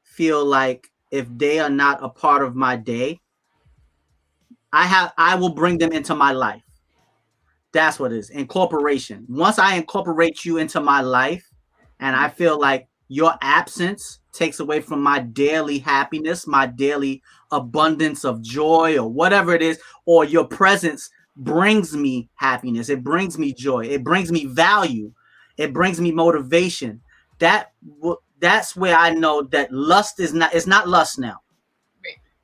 feel like if they are not a part of my day, I will bring them into my life. That's what it is. Incorporation. Once I incorporate you into my life and I feel like your absence takes away from my daily happiness, my daily abundance of joy or whatever it is, or your presence brings me happiness, it brings me joy, it brings me value, it brings me motivation. That's where I know that lust is not, it's not lust now.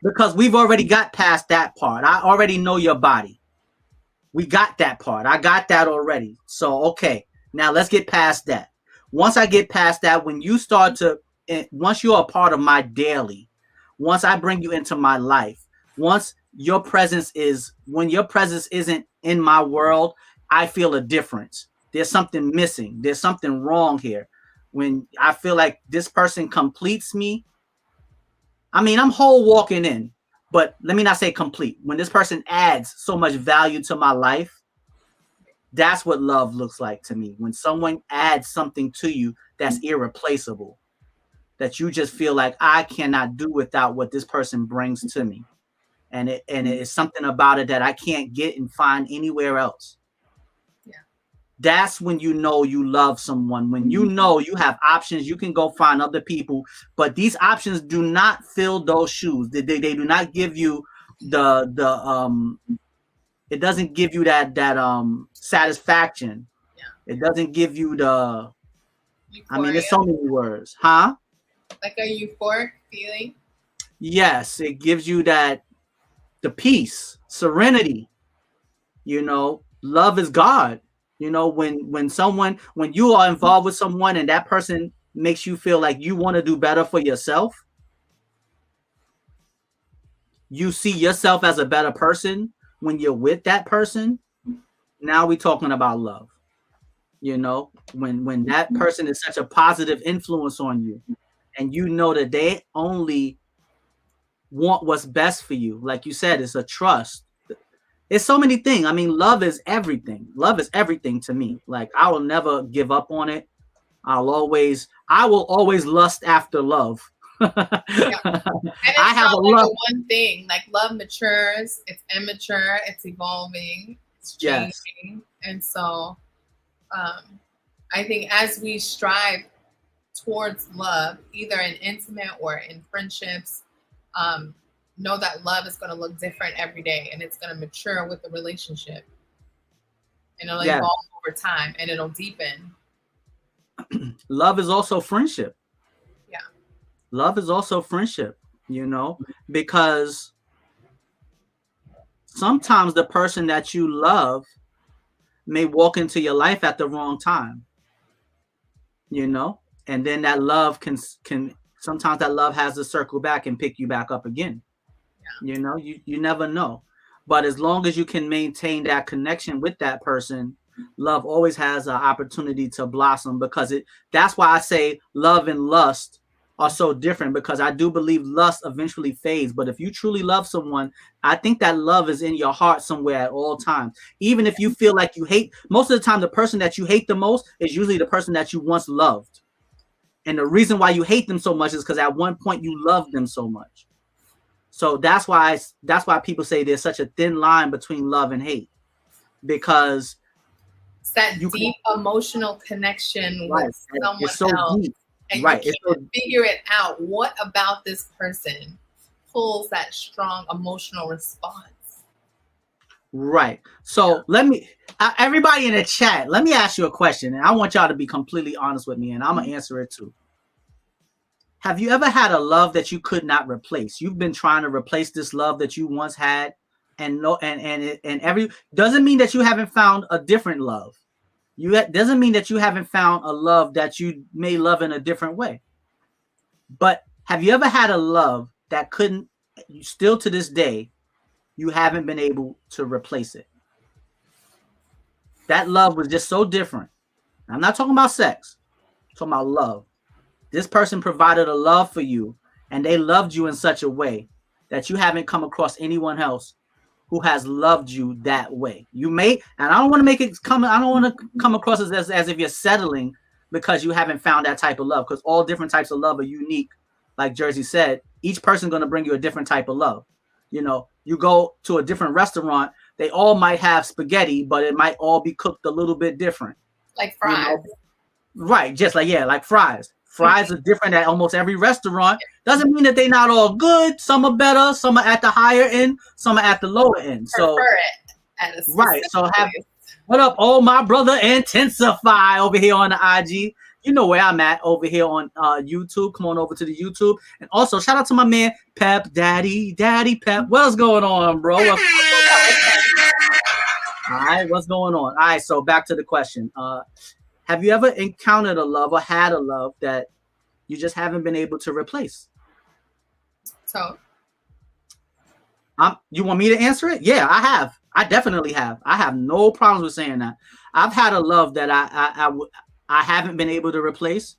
Because we've already got past that part. I already know your body. We got that part. I got that already. So, okay, now let's get past that. Once I get past that, when you start to, once you're a part of my daily, once I bring you into my life, once your presence is, when your presence isn't in my world, I feel a difference. There's something missing. There's something wrong here. When I feel like this person completes me, I mean, I'm whole walking in, but let me not say complete. When this person adds so much value to my life, that's what love looks like to me. When someone adds something to you that's irreplaceable, that you just feel like I cannot do without what this person brings to me. And it is something about it that I can't get and find anywhere else. That's when you know you love someone. When you know you have options, you can go find other people, but these options do not fill those shoes. They do not give you the it doesn't give you that satisfaction. Yeah. It doesn't give you the euphoria. I mean, there's so many words, huh? Like a euphoric feeling. Yes, it gives you that the peace, serenity. You know, love is God. You know, when you are involved with someone and that person makes you feel like you want to do better for yourself, you see yourself as a better person when you're with that person. Now we're talking about love. You know, when that person is such a positive influence on you and you know that they only want what's best for you. Like you said, it's a trust. It's so many things. I mean, love is everything. Love is everything to me. Like, I will never give up on it. I will always lust after love. Yeah. And it's not like a one thing. Like, love matures, it's immature, it's evolving, it's changing. Yes. And so I think as we strive towards love, either in intimate or in friendships, know that love is going to look different every day, and it's going to mature with the relationship, and it'll evolve over time, and it'll deepen. Love is also friendship. Yeah. Love is also friendship, you know, because sometimes the person that you love may walk into your life at the wrong time, you know, and then that love can sometimes that love has to circle back and pick you back up again. You know, you never know. But as long as you can maintain that connection with that person, love always has an opportunity to blossom, because that's why I say love and lust are so different, because I do believe lust eventually fades. But if you truly love someone, I think that love is in your heart somewhere at all times. Even if you feel like you hate, most of the time the person that you hate the most is usually the person that you once loved. And the reason why you hate them so much is because at one point you loved them so much. So that's why people say there's such a thin line between love and hate, because it's that deep emotional connection with someone else, deep. And you can't figure it out. What about this person pulls that strong emotional response? Right. So let me, everybody in the chat, let me ask you a question, and I want y'all to be completely honest with me, and I'm gonna answer it too. Have you ever had a love that you could not replace? You've been trying to replace this love that you once had, and no, and every doesn't mean that you haven't found a different love. Doesn't mean that you haven't found a love that you may love in a different way. But have you ever had a love that couldn't, you still to this day, you haven't been able to replace it? That love was just so different. I'm not talking about sex. I'm talking about love. This person provided a love for you, and they loved you in such a way that you haven't come across anyone else who has loved you that way. You may, and I don't want to make it come, I don't want to come across as if you're settling because you haven't found that type of love, because all different types of love are unique. Like Jersey said, each person's going to bring you a different type of love. You know, you go to a different restaurant, they all might have spaghetti, but it might all be cooked a little bit different. Like fries. You know? Right, just like, yeah, like fries. Fries are different at almost every restaurant. Doesn't mean that they're not all good. Some are better, some are at the higher end, some are at the lower end. So prefer it at a right. So place. What up, oh my brother Intensify over here on the IG. You know where I'm at over here on YouTube. Come on over to the YouTube. And also shout out to my man Pep Daddy Pep. What's going on, bro? All right, what's going on? All right, so back to the question. Have you ever encountered a love or had a love that you just haven't been able to replace? So, you want me to answer it? Yeah, I have. I definitely have. I have no problems with saying that. I've had a love that I haven't been able to replace,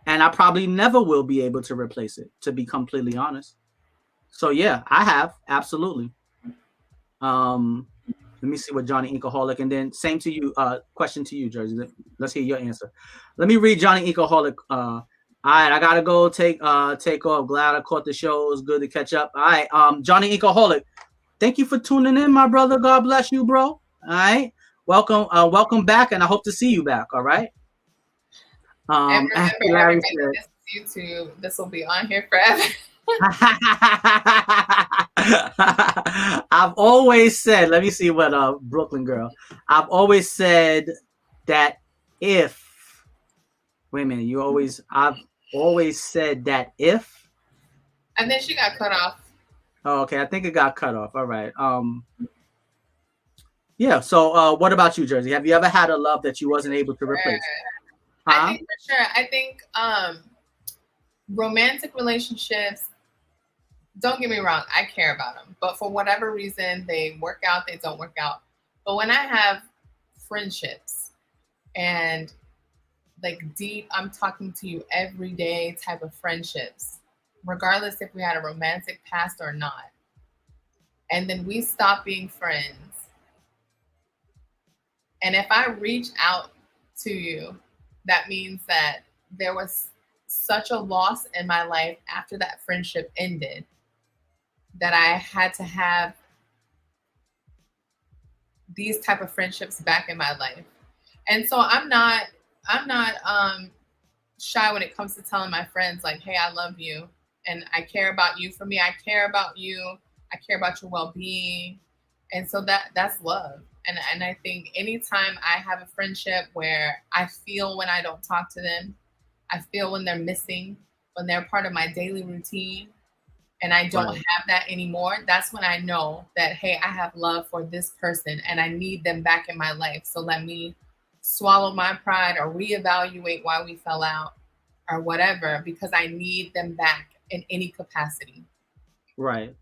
and I probably never will be able to replace it, to be completely honest. So yeah, I have, absolutely. Let me see what Johnny Inkaholic, and then same to you. Question to you, Jersey. Let's hear your answer. Let me read Johnny Inkaholic. All right, I gotta go take off. Glad I caught the show. It was good to catch up. All right, Johnny Inkaholic, thank you for tuning in, my brother. God bless you, bro. All right, welcome back, and I hope to see you back. All right. And remember, this is YouTube. This will be on here forever. I've always said, let me see what Brooklyn girl. I've always said that if wait a minute, I've always said that if, and then she got cut off. Oh, okay. I think it got cut off. All right. Yeah. So what about you, Jersey? Have you ever had a love that you wasn't able to replace? I think for sure. I think romantic relationships, don't get me wrong, I care about them. But for whatever reason, they work out, they don't work out. But when I have friendships and like deep, I'm talking to you every day type of friendships, regardless if we had a romantic past or not, and then we stop being friends. And if I reach out to you, that means that there was such a loss in my life after that friendship ended that I had to have these type of friendships back in my life. And so I'm not shy when it comes to telling my friends, like, hey, I love you and I care about you. For me, I care about you. I care about your well-being. And so that's love. And I think anytime I have a friendship where I feel when I don't talk to them, I feel when they're missing, when they're part of my daily routine, and I don't have that anymore, that's when I know that, hey, I have love for this person and I need them back in my life. So let me swallow my pride or reevaluate why we fell out or whatever, because I need them back in any capacity. Right.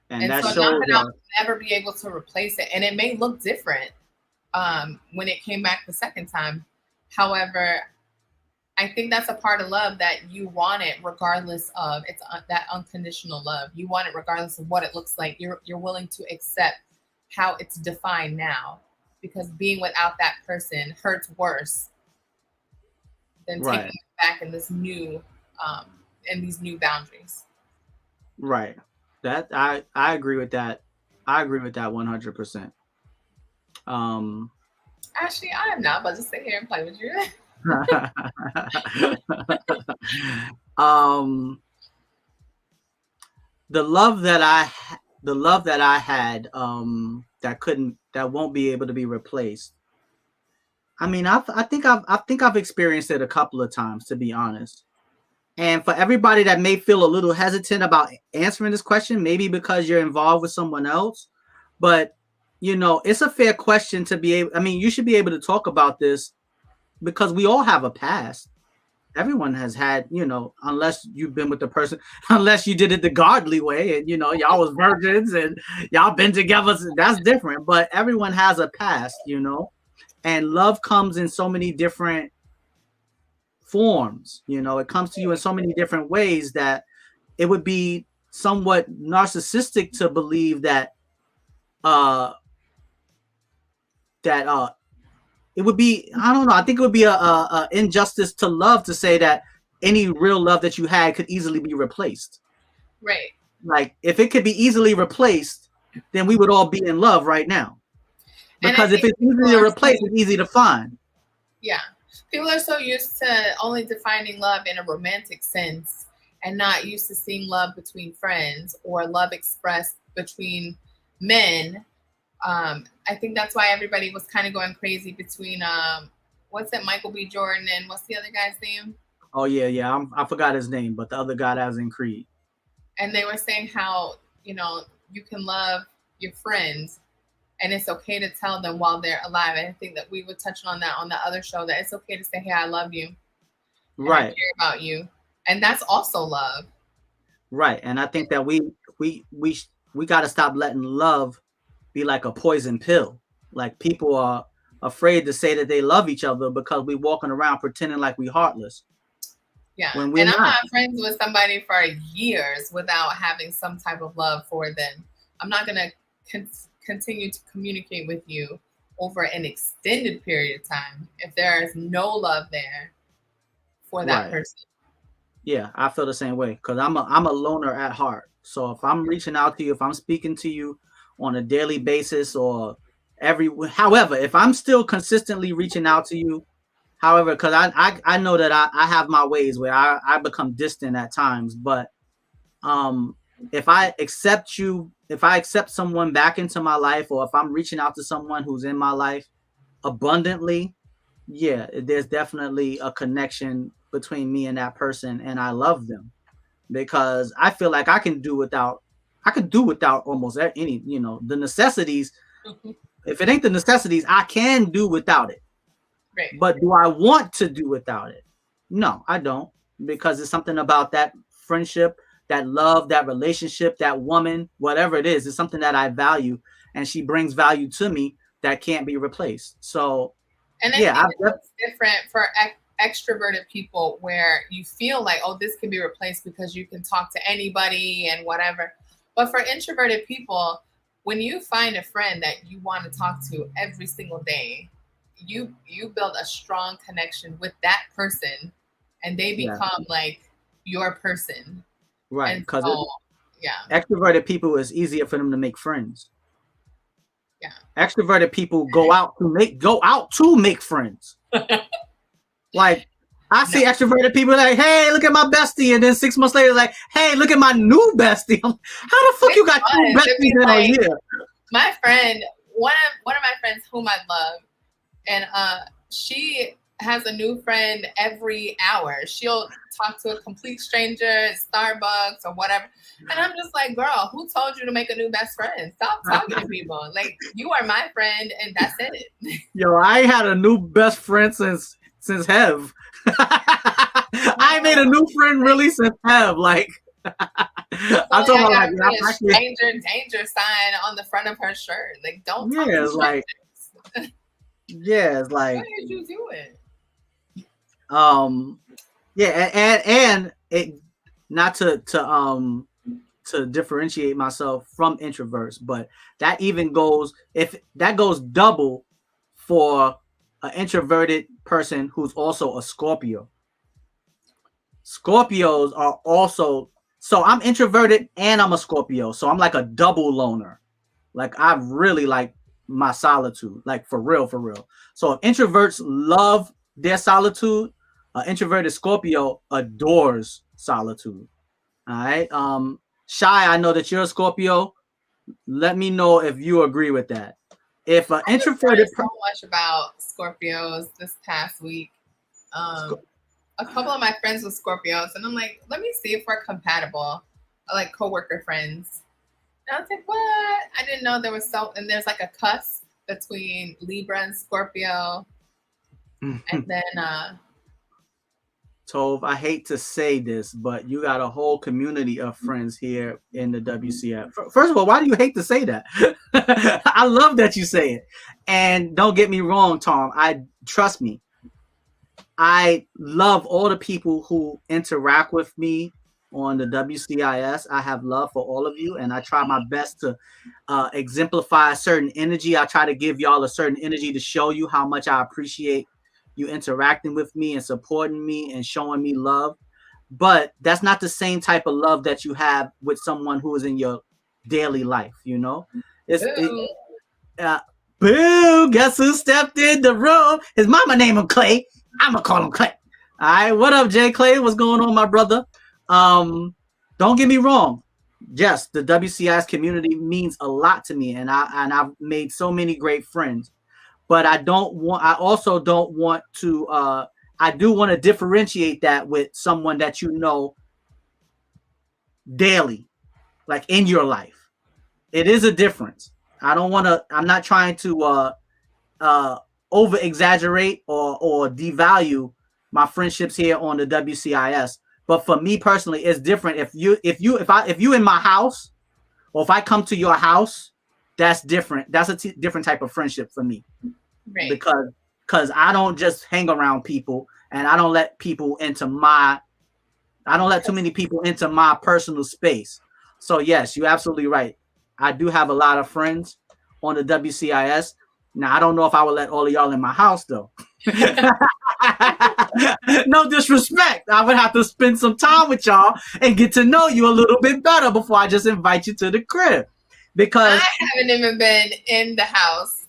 And that so not that I'll never be able to replace it. And it may look different when it came back the second time. However, I think that's a part of love, that you want it regardless of it's that unconditional love. You want it regardless of what it looks like. You're willing to accept how it's defined now, because being without that person hurts worse than taking it back in this new in these new boundaries. Right. That I agree with that. I agree with that 100%. Actually, I am not about to sit here and play with you. the love that I had that that won't be able to be replaced. I mean, I think I've experienced it a couple of times, to be honest. And for everybody that may feel a little hesitant about answering this question, maybe because you're involved with someone else, but it's a fair question to be able. I mean, you should be able to talk about this because we all have a past. Everyone has had, unless you've been with the person, unless you did it the godly way, and y'all was virgins and y'all been together. That's different. But everyone has a past, and love comes in so many different forms. It comes to you in so many different ways that it would be somewhat narcissistic to believe that uh it would be, I don't know, I think it would be a injustice to love to say that any real love that you had could easily be replaced. Right. Like, if it could be easily replaced, then we would all be in love right now. Because if it's easy to replace, it's easy to find. Yeah. People are so used to only defining love in a romantic sense and not used to seeing love between friends or love expressed between men. I think that's why everybody was kind of going crazy between what's that, Michael B. Jordan, and what's the other guy's name? Oh yeah, I forgot his name, but the other guy that was in Creed. And they were saying how you can love your friends, and it's okay to tell them while they're alive. And I think that we were touching on that on the other show, that it's okay to say, "Hey, I love you," right? I care about you, and that's also love. Right, and I think that we got to stop letting love be like a poison pill. Like, people are afraid to say that they love each other because we walking around pretending like we heartless. Yeah, and I'm not friends with somebody for years without having some type of love for them. I'm not going to continue to communicate with you over an extended period of time if there is no love there for that person. Yeah, I feel the same way because I'm a loner at heart. So if I'm reaching out to you, if I'm speaking to you on a daily basis or however, if I'm still consistently reaching out to you, however, because I know that I have my ways where I become distant at times, but if I accept someone back into my life, or if I'm reaching out to someone who's in my life abundantly, yeah, there's definitely a connection between me and that person, and I love them because I feel like I can do without almost any, the necessities. If it ain't the necessities, I can do without it. Right. But do I want to do without it? No, I don't, because it's something about that friendship, that love, that relationship, that woman, whatever it is, it's something that I value, and she brings value to me that can't be replaced. So, and I think it's different for extroverted people, where you feel like, oh, this can be replaced because you can talk to anybody and whatever. But for introverted people, when you find a friend that you want to talk to every single day, you build a strong connection with that person, and they become like your person. Right. Because extroverted people, is easier for them to make friends. Yeah. Extroverted people go out to make friends. Like, I see extroverted people like, hey, look at my bestie, and then 6 months later, like, hey, look at my new bestie. How the fuck you got two besties in a year? My friend, one of my friends whom I love, and she has a new friend every hour. She'll talk to a complete stranger at Starbucks or whatever. And I'm just like, girl, who told you to make a new best friend? Stop talking to people. Like, you are my friend, and that's it. Yo, I ain't had a new best friend since Hev. I made a new friend really since Hev. Like, I'm talking about like danger sign on the front of her shirt. Like, don't talk to like, yeah, it's like, what did you do it? And it, not to differentiate myself from introverts, but that even goes double for an introverted person who's also a Scorpio. Scorpios are also, so I'm introverted and I'm a Scorpio, so I'm like a double loner. Like, I really like my solitude, like, for real. So if introverts love their solitude, an introverted Scorpio adores solitude. All right. Shy, I know that you're a Scorpio. Let me know if you agree with that. if an introverted so much about Scorpios this past week. A couple of my friends were Scorpios, and I'm like, let me see if we're compatible. Like coworker friends. And I was like, what? I didn't know there was and there's like a cusp between Libra and Scorpio. And then Tove, I hate to say this, but you got a whole community of friends here in the WCF. First of all, why do you hate to say that? I love that you say it. And don't get me wrong, Tom. Trust me. I love all the people who interact with me on the WCIS. I have love for all of you, and I try my best to exemplify a certain energy. I try to give y'all a certain energy to show you how much I appreciate you interacting with me and supporting me and showing me love. But that's not the same type of love that you have with someone who is in your daily life, you know? Boo! Guess who stepped in the room? His mama named him Clay. I'm gonna call him Clay. All right, what up, Jay Clay? What's going on, my brother? Don't get me wrong. Yes, the WCIS community means a lot to me, and I've made so many great friends. But I also don't want to, I do want to differentiate that with someone that you know daily, like in your life. It is a difference. I'm not trying to over exaggerate or devalue my friendships here on the WCIS. But for me personally, it's different. If you in my house, or if I come to your house, that's different. That's a different type of friendship for me. Right. Because I don't just hang around people, and I don't let too many people into my personal space. So yes, you're absolutely right. I do have a lot of friends on the WCIS. Now, I don't know if I would let all of y'all in my house, though. No disrespect. I would have to spend some time with y'all and get to know you a little bit better before I just invite you to the crib. Because I haven't even been in the house.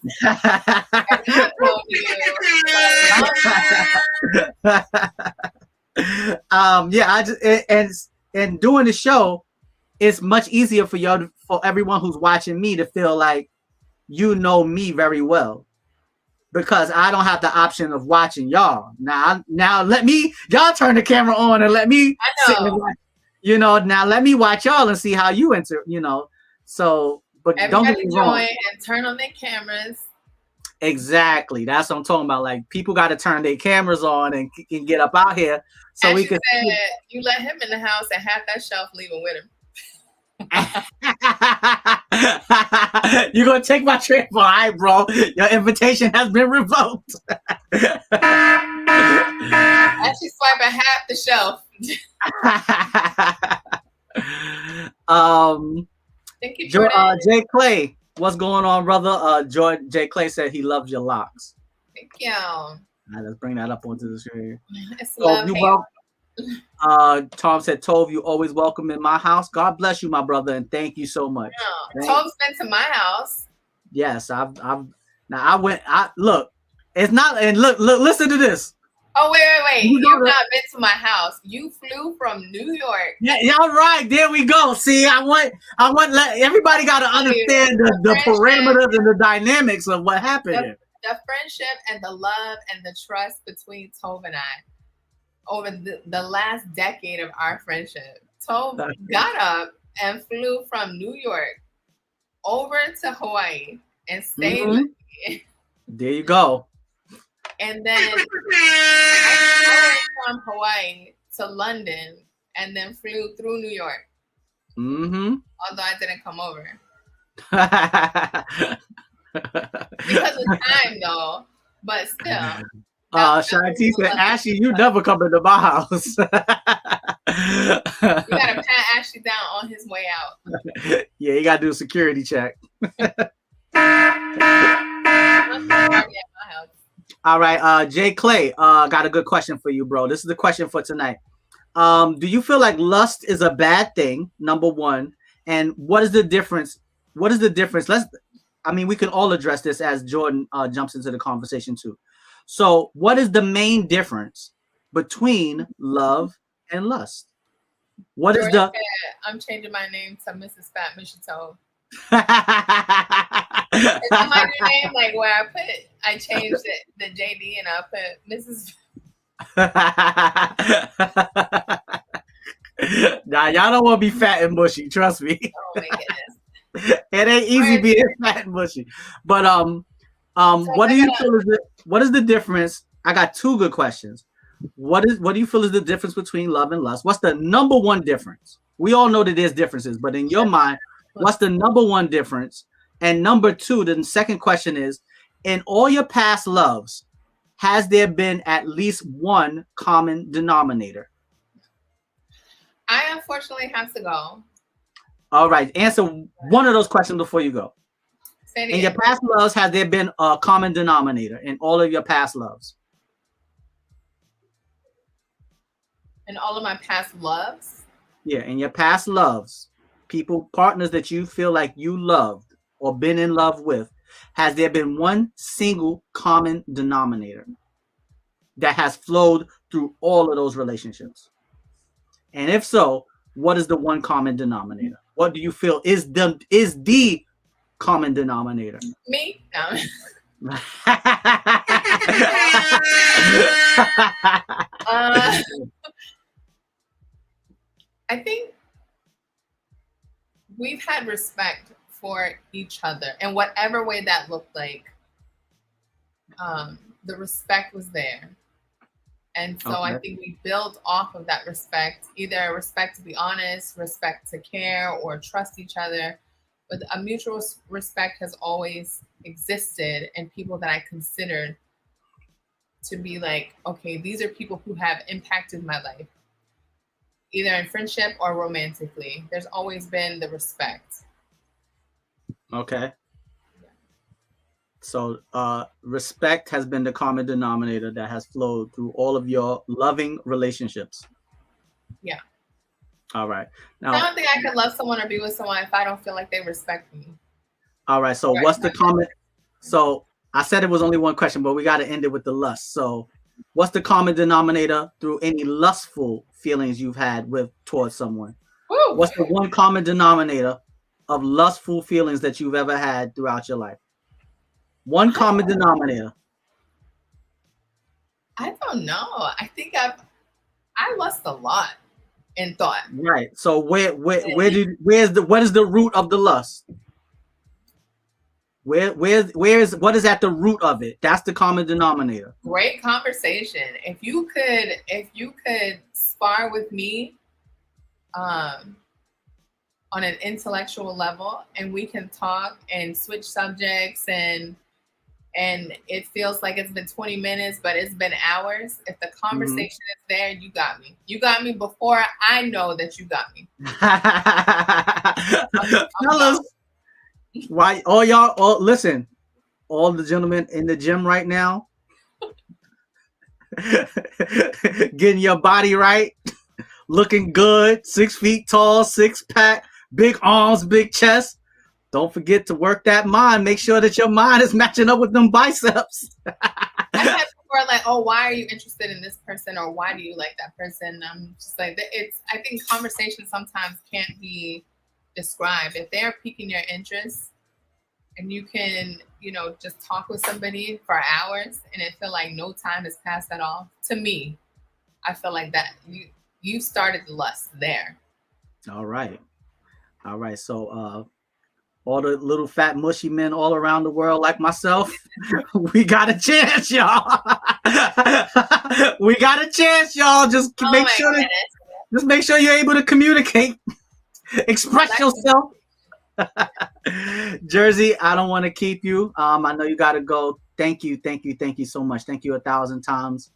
And doing the show, it's much easier for everyone who's watching me to feel like you know me very well, because I don't have the option of watching y'all. Now let me, y'all turn the camera on and let me sit and watch, now let me watch y'all and see how you enter, so. But everybody don't get me wrong. And turn on their cameras. Exactly. That's what I'm talking about. Like, people got to turn their cameras on and get up out here so we can. You let him in the house and have that shelf leaving with him. You're going to take my trip? All right, bro. Your invitation has been revoked. Actually, swiping half the shelf. Thank you, Jordan. Jay Clay, what's going on, brother? Jay Clay said he loves your locks. Thank you. All right, let's bring that up onto the screen. Tom said, Tove, you always welcome in my house. God bless you, my brother, and thank you so much. Yeah. Tove's been to my house. Yes, look, it's not, and look, listen to this. Oh, wait. You've not been to my house. You flew from New York. Yeah, y'all right. There we go. See, I want everybody got to understand the parameters and the dynamics of what happened here. The friendship and the love and the trust between Tove and I over the last decade of our friendship. Tove got up and flew from New York over to Hawaii and stayed with me. There you go. And then I went from Hawaii to London and then flew through New York. Although I didn't come over. Because of time, though. But still. Shanti said, Ashley, you never come into my house. You got to pat Ashley down on his way out. Yeah, you got to do a security check. All right, Jay Clay, got a good question for you, bro. This is the question for tonight. Do you feel like lust is a bad thing, number one? And what is the difference? We can all address this as Jordan jumps into the conversation too. So what is the main difference between love and lust? I'm changing my name to Mrs. Fat Mishy Tove. Is that my new name? Like where I changed it, the JD, and I put Mrs. Nah, y'all don't want to be fat and mushy. Trust me. Oh my goodness. It ain't easy being fat and mushy. But So what do you feel is what is the difference? I got two good questions. What do you feel is the difference between love and lust? What's the number one difference? We all know that there's differences, but in your mind, what's the number one difference? And number two, the second question is, in all your past loves, has there been at least one common denominator? I unfortunately have to go. All right, answer one of those questions before you go. In your past loves, has there been a common denominator in all of your past loves? In all of my past loves? Yeah, in your past loves, partners that you feel like you loved or been in love with, has there been one single common denominator that has flowed through all of those relationships? And if so, what is the one common denominator? What do you feel is the common denominator? Me? No. I think we've had respect for each other, and whatever way that looked like, the respect was there. And so I think we build off of that respect, either respect to be honest, respect to care, or trust each other. But a mutual respect has always existed, and people that I considered to be like, okay, these are people who have impacted my life, either in friendship or romantically. There's always been the respect. Okay. So respect has been the common denominator that has flowed through all of your loving relationships. Yeah. All right. Now, I don't think I could love someone or be with someone if I don't feel like they respect me. All right. So what's the common? So I said it was only one question, but we got to end it with the lust. So what's the common denominator through any lustful feelings you've had towards someone? Woo. What's the one common denominator of lustful feelings that you've ever had throughout your life? One common denominator. I don't know. I think I lust a lot in thought. Right. So what is the root of the lust? What is at the root of it? That's the common denominator. Great conversation. If you could spar with me on an intellectual level, and we can talk and switch subjects, and it feels like it's been 20 minutes, but it's been hours. If the conversation is there, you got me. You got me before I know that you got me. Fellas, why listen, all the gentlemen in the gym right now, getting your body right, looking good, 6 feet tall, 6-pack, big arms, big chest. Don't forget to work that mind. Make sure that your mind is matching up with them biceps. I've had people like, oh, why are you interested in this person, or why do you like that person? I'm just like, I think conversation sometimes can't be described. If they're piquing your interest and you can, just talk with somebody for hours and it feel like no time has passed at all, to me, I feel like that you started the lust there. All right. So all the little fat mushy men all around the world like myself, we got a chance, y'all. We got a chance, y'all. Just make sure you're able to communicate, express yourself. Jersii, I don't want to keep you. I know you got to go. Thank you so much. Thank you 1,000 times.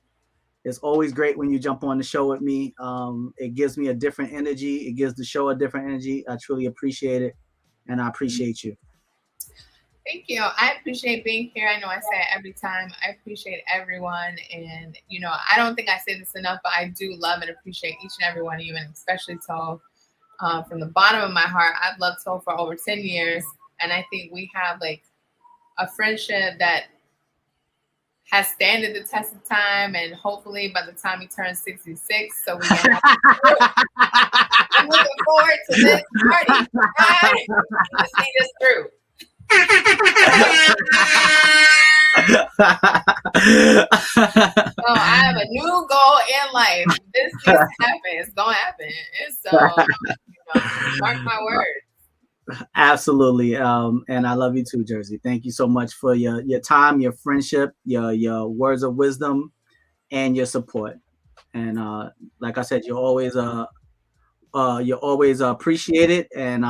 It's always great when you jump on the show with me. It gives me a different energy. It gives the show a different energy. I truly appreciate it. And I appreciate you. Thank you. I appreciate being here. I know I say it every time. I appreciate everyone. And, I don't think I say this enough, but I do love and appreciate each and every one of you, and especially Toe. From the bottom of my heart, I've loved Toe for over 10 years. And I think we have like a friendship that has standed the test of time. And hopefully by the time he turns 66, so we can I'm looking forward to this party. Right? To see this through. So I have a new goal in life. This needs to happen. It's gonna happen. And so, mark my words. Absolutely. And I love you too, Jersey. Thank you so much for your time, your friendship, your words of wisdom, and your support. And like I said, you're always appreciated, and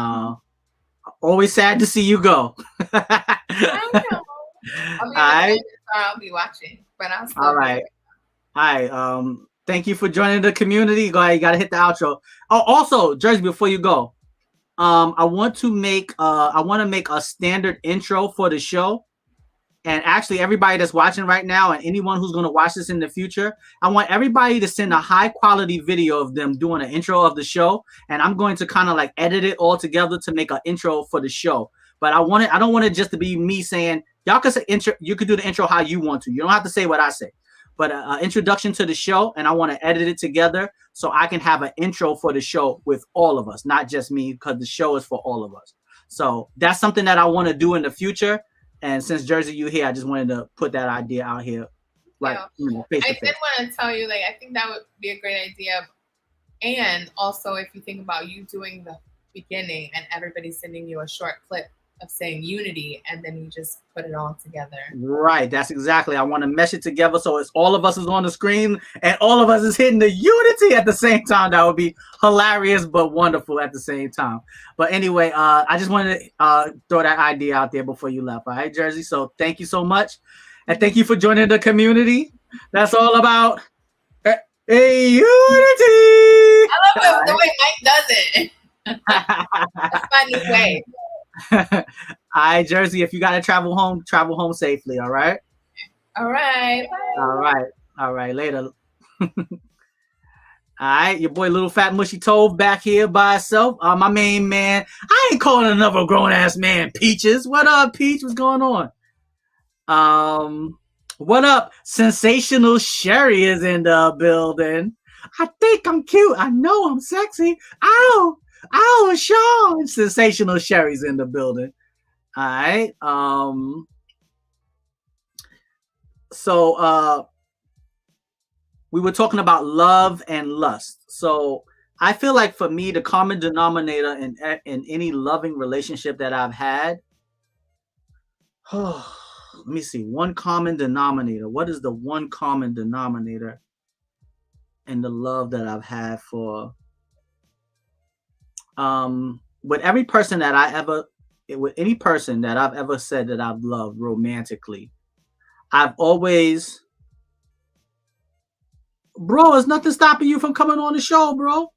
always sad to see you go. I know. I'll be watching, but I'll still all right. All right. Thank you for joining the community. Go ahead, you gotta hit the outro. Oh, also, Jersey, before you go, I want to make a standard intro for the show. And actually, everybody that's watching right now and anyone who's going to watch this in the future, I want everybody to send a high quality video of them doing an intro of the show. And I'm going to kind of like edit it all together to make an intro for the show. But I don't want it just to be me saying, y'all can say intro. You can do the intro how you want to. You don't have to say what I say, but an introduction to the show. And I want to edit it together so I can have an intro for the show with all of us, not just me, because the show is for all of us. So that's something that I want to do in the future. And since Jersey, you here, I just wanted to put that idea out here, like face to face. I did want to tell you, like, I think that would be a great idea. And also, if you think about you doing the beginning and everybody sending you a short clip of saying unity, and then you just put it all together. Right. That's exactly. I want to mesh it together so it's all of us is on the screen and all of us is hitting the unity at the same time. That would be hilarious but wonderful at the same time. But anyway, I just wanted to throw that idea out there before you left. All right, Jersey. So thank you so much, and thank you for joining the community. That's all about a unity. I love the way Mike does it. That's my new way. All right, Jersey, if you gotta travel home safely. All right. All right. Bye. All right, later. All right, your boy Little Fat Mushy Tove back here by itself. My main man, I ain't calling another grown ass man Peaches. What up, Peach? What's going on? What up? Sensational Sherry is in the building. I think I'm cute. I know I'm sexy. Ow! Oh, Sean! Sensational Sherry's in the building. All right. So we were talking about love and lust. So I feel like for me, the common denominator in any loving relationship that I've had, let me see, one common denominator. What is the one common denominator in the love that I've had for with every person that with any person that I've ever said that I've loved romantically, I've always, bro, there's nothing stopping you from coming on the show, bro.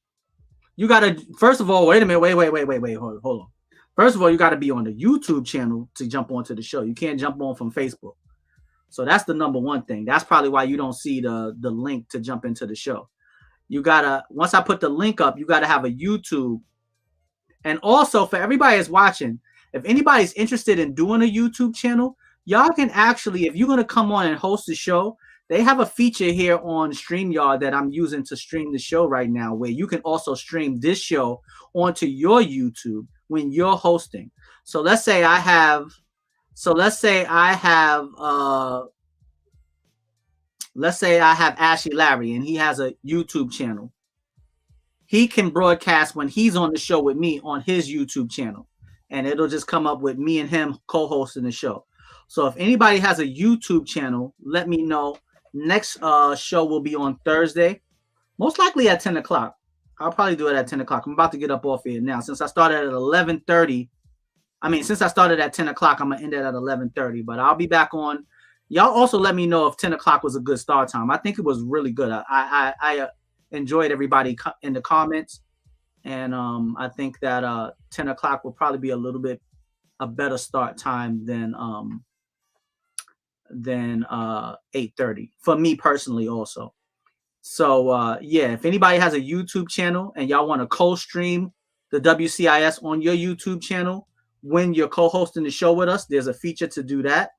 You gotta, first of all, wait a minute, wait, hold on. First of all, you gotta be on the YouTube channel to jump onto the show. You can't jump on from Facebook. So that's the number one thing. That's probably why you don't see the link to jump into the show. You gotta, once I put the link up, you gotta have a YouTube. And also, for everybody that's watching, if anybody's interested in doing a YouTube channel, y'all can actually, if you're going to come on and host the show, they have a feature here on StreamYard that I'm using to stream the show right now, where you can also stream this show onto your YouTube when you're hosting. So let's say I have Ashley Larry, and he has a YouTube channel. He can broadcast when he's on the show with me on his YouTube channel, and it'll just come up with me and him co-hosting the show. So if anybody has a YouTube channel, let me know. Next show will be on Thursday, most likely at 10 o'clock. I'll probably do it at 10 o'clock. I'm about to get up off here now. Since I started at 11:30, since I started at 10 o'clock, I'm going to end it at 11:30. But I'll be back on. Y'all also let me know if 10 o'clock was a good start time. I think it was really good. I enjoyed everybody in the comments, and I think that 10 o'clock will probably be a little bit a better start time than 8:30 for me personally also. So yeah, if anybody has a YouTube channel and y'all want to co-stream the WCIS on your YouTube channel when you're co-hosting the show with us, there's a feature to do that.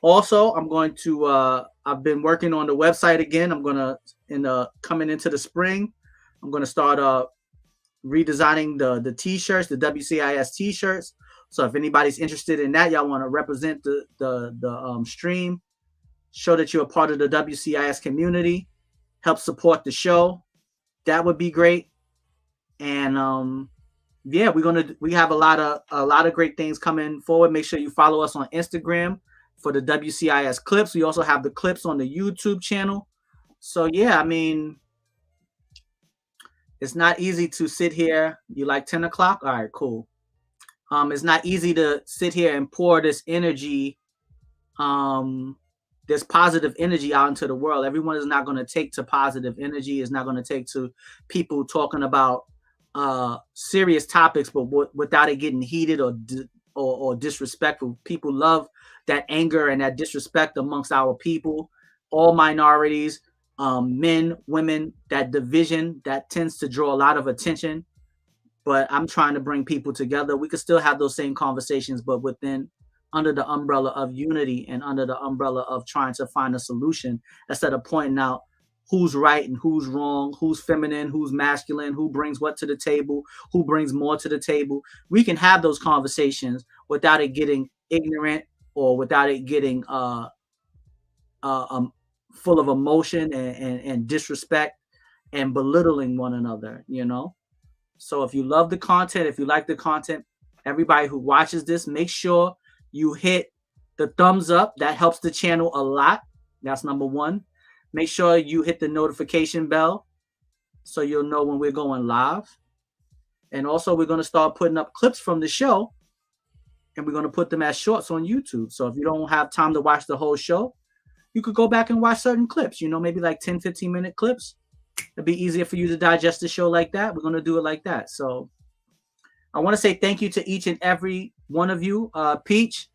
Also, I'm going to I've been working on the website again. I'm gonna coming into the spring, I'm gonna start redesigning the t-shirts, the WCIS t-shirts. So if anybody's interested in that, y'all want to represent the stream, show that you're a part of the WCIS community, help support the show, that would be great. And yeah, we have a lot of great things coming forward. Make sure you follow us on Instagram for the WCIS clips. We also have the clips on the YouTube channel. So yeah, I mean, it's not easy to sit here. You like 10 o'clock? All right, cool. It's not easy to sit here and pour this energy, this positive energy out into the world. Everyone is not going to take to positive energy. It's not going to take to people talking about serious topics, but without it getting heated or disrespectful. People love that anger and that disrespect amongst our people, all minorities, men, women, that division that tends to draw a lot of attention. But I'm trying to bring people together. We could still have those same conversations, but under the umbrella of unity and under the umbrella of trying to find a solution, instead of pointing out who's right and who's wrong, who's feminine, who's masculine, who brings what to the table, who brings more to the table. We can have those conversations without it getting ignorant or without it getting full of emotion and disrespect and belittling one another, you know? So if you love the content, if you like the content, everybody who watches this, make sure you hit the thumbs up. That helps the channel a lot. That's number one. Make sure you hit the notification bell so you'll know when we're going live. And also, we're going to start putting up clips from the show, and we're going to put them as shorts on YouTube. So if you don't have time to watch the whole show, you could go back and watch certain clips, maybe like 10, 15-minute clips. It'd be easier for you to digest the show like that. We're going to do it like that. So I want to say thank you to each and every one of you. Peach,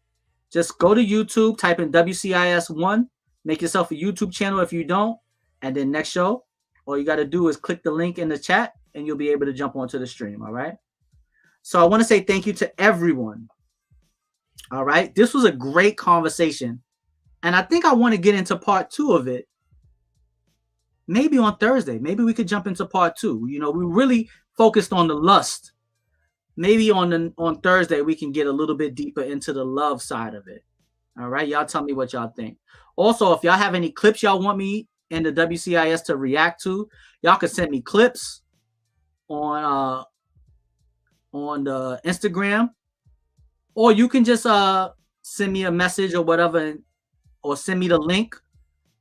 just go to YouTube, type in WCIS1, make yourself a YouTube channel if you don't. And then next show, all you got to do is click the link in the chat and you'll be able to jump onto the stream. All right. So I want to say thank you to everyone. All right. This was a great conversation. And I think I want to get into part 2 of it. Maybe on Thursday. Maybe we could jump into part 2. We really focused on the lust. Maybe on Thursday we can get a little bit deeper into the love side of it. All right, y'all tell me what y'all think. Also, if y'all have any clips y'all want me and the WCIS to react to, y'all can send me clips on the Instagram, or you can just send me a message or whatever, or send me the link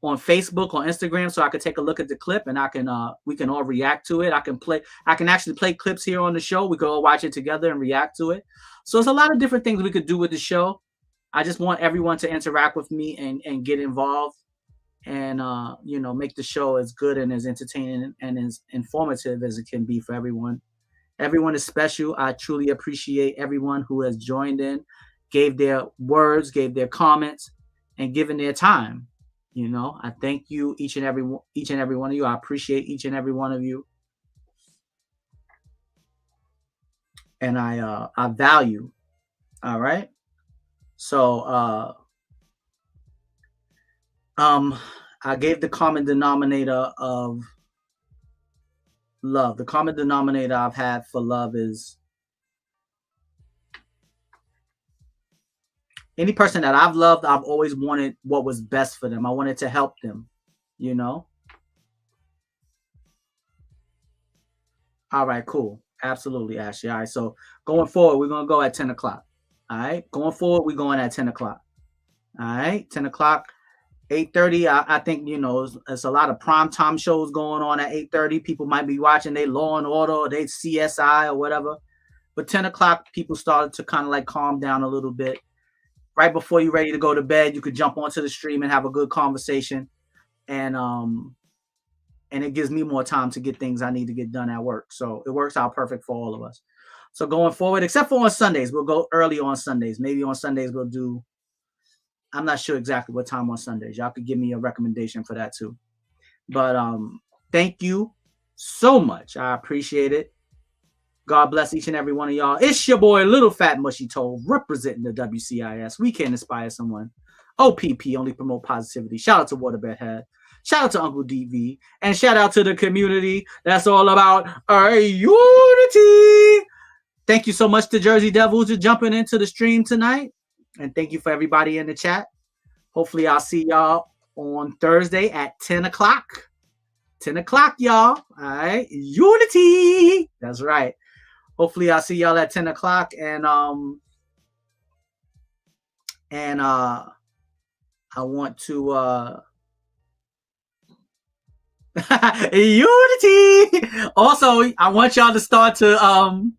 on Facebook or Instagram so I can take a look at the clip and we can all react to it. I can actually play clips here on the show. We can all watch it together and react to it. So there's a lot of different things we could do with the show. I just want everyone to interact with me and get involved and make the show as good and as entertaining and as informative as it can be for everyone. Everyone is special. I truly appreciate everyone who has joined in, gave their words, gave their comments, and given their time. I thank you, each and every one of you. I appreciate each and every one of you. And I value. All right. So I gave the common denominator of love. The common denominator I've had for love is any person that I've loved, I've always wanted what was best for them. I wanted to help them, All right, cool. Absolutely, Ashley. All right, so going forward, we're going to go at 10 o'clock. All right, going forward, we're going at 10 o'clock. All right, 10 o'clock, 8:30. I think, it's a lot of primetime shows going on at 8:30. People might be watching they Law and Order or they CSI or whatever. But 10 o'clock, people started to kind of like calm down a little bit. Right before you're ready to go to bed, you could jump onto the stream and have a good conversation. And it gives me more time to get things I need to get done at work. So it works out perfect for all of us. So going forward, except for on Sundays, we'll go early on Sundays. Maybe on Sundays we'll do, I'm not sure exactly what time on Sundays. Y'all could give me a recommendation for that too. But thank you so much. I appreciate it. God bless each and every one of y'all. It's your boy, Little Fat Mushy Toe, representing the WCIS. We can inspire someone. OPP, only promote positivity. Shout out to Waterbed Head. Shout out to Uncle DV. And shout out to the community. That's all about our unity. Thank you so much to Jersey Devils for jumping into the stream tonight. And thank you for everybody in the chat. Hopefully, I'll see y'all on Thursday at 10 o'clock. 10 o'clock, y'all. All right. Unity. That's right. Hopefully, I'll see y'all at 10 o'clock. And I want to unity. Also, I want y'all to start to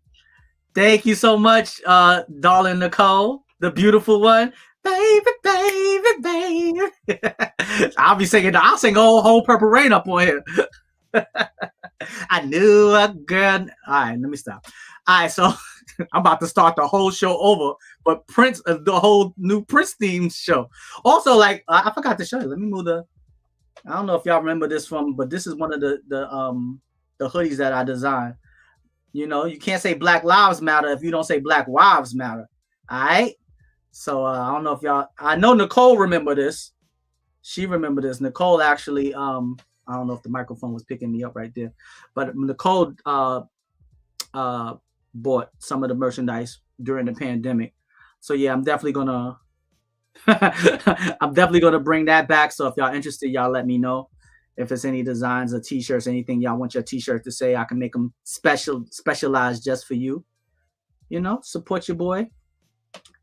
thank you so much, darling Nicole, the beautiful one. Baby, baby, baby. I'll sing a whole Purple Rain up on here. I knew a girl. All right, let me stop. All right, so I'm about to start the whole show over, but Prince, the whole new Prince theme show. Also, like, I forgot to show you. Let me move the. I don't know if y'all remember this but this is one of the hoodies that I designed. You know, you can't say Black Lives Matter if you don't say Black Wives Matter. All right. So I don't know if y'all. I know Nicole remember this. She remembered this. Nicole actually. I don't know if the microphone was picking me up right there, but Nicole bought some of the merchandise during the pandemic. So yeah, I'm definitely gonna bring that back. So if y'all interested, y'all let me know. If it's any designs or t-shirts, anything y'all want your t-shirt to say, I can make them specialized just for you. You know, support your boy.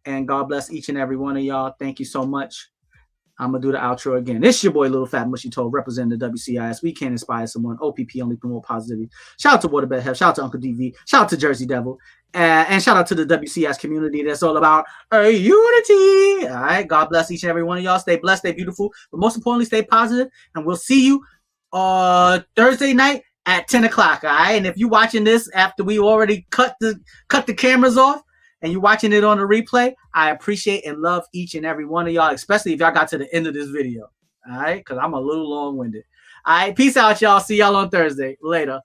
And God bless each and every one of y'all. Thank you so much. I'm going to do the outro again. It's your boy, Little Fat Mushy Toe, representing the WCIS. We can inspire someone. OPP, only promote positivity. Shout out to Waterbed Head. Shout out to Uncle DV. Shout out to Jersey Devil. And shout out to the WCIS community. That's all about unity. All right. God bless each and every one of y'all. Stay blessed, stay beautiful. But most importantly, stay positive. And we'll see you Thursday night at 10 o'clock. All right. And if you're watching this after we already cut the cameras off, and you're watching it on the replay, I appreciate and love each and every one of y'all, especially if y'all got to the end of this video. All right? Because I'm a little long-winded. All right? Peace out, y'all. See y'all on Thursday. Later.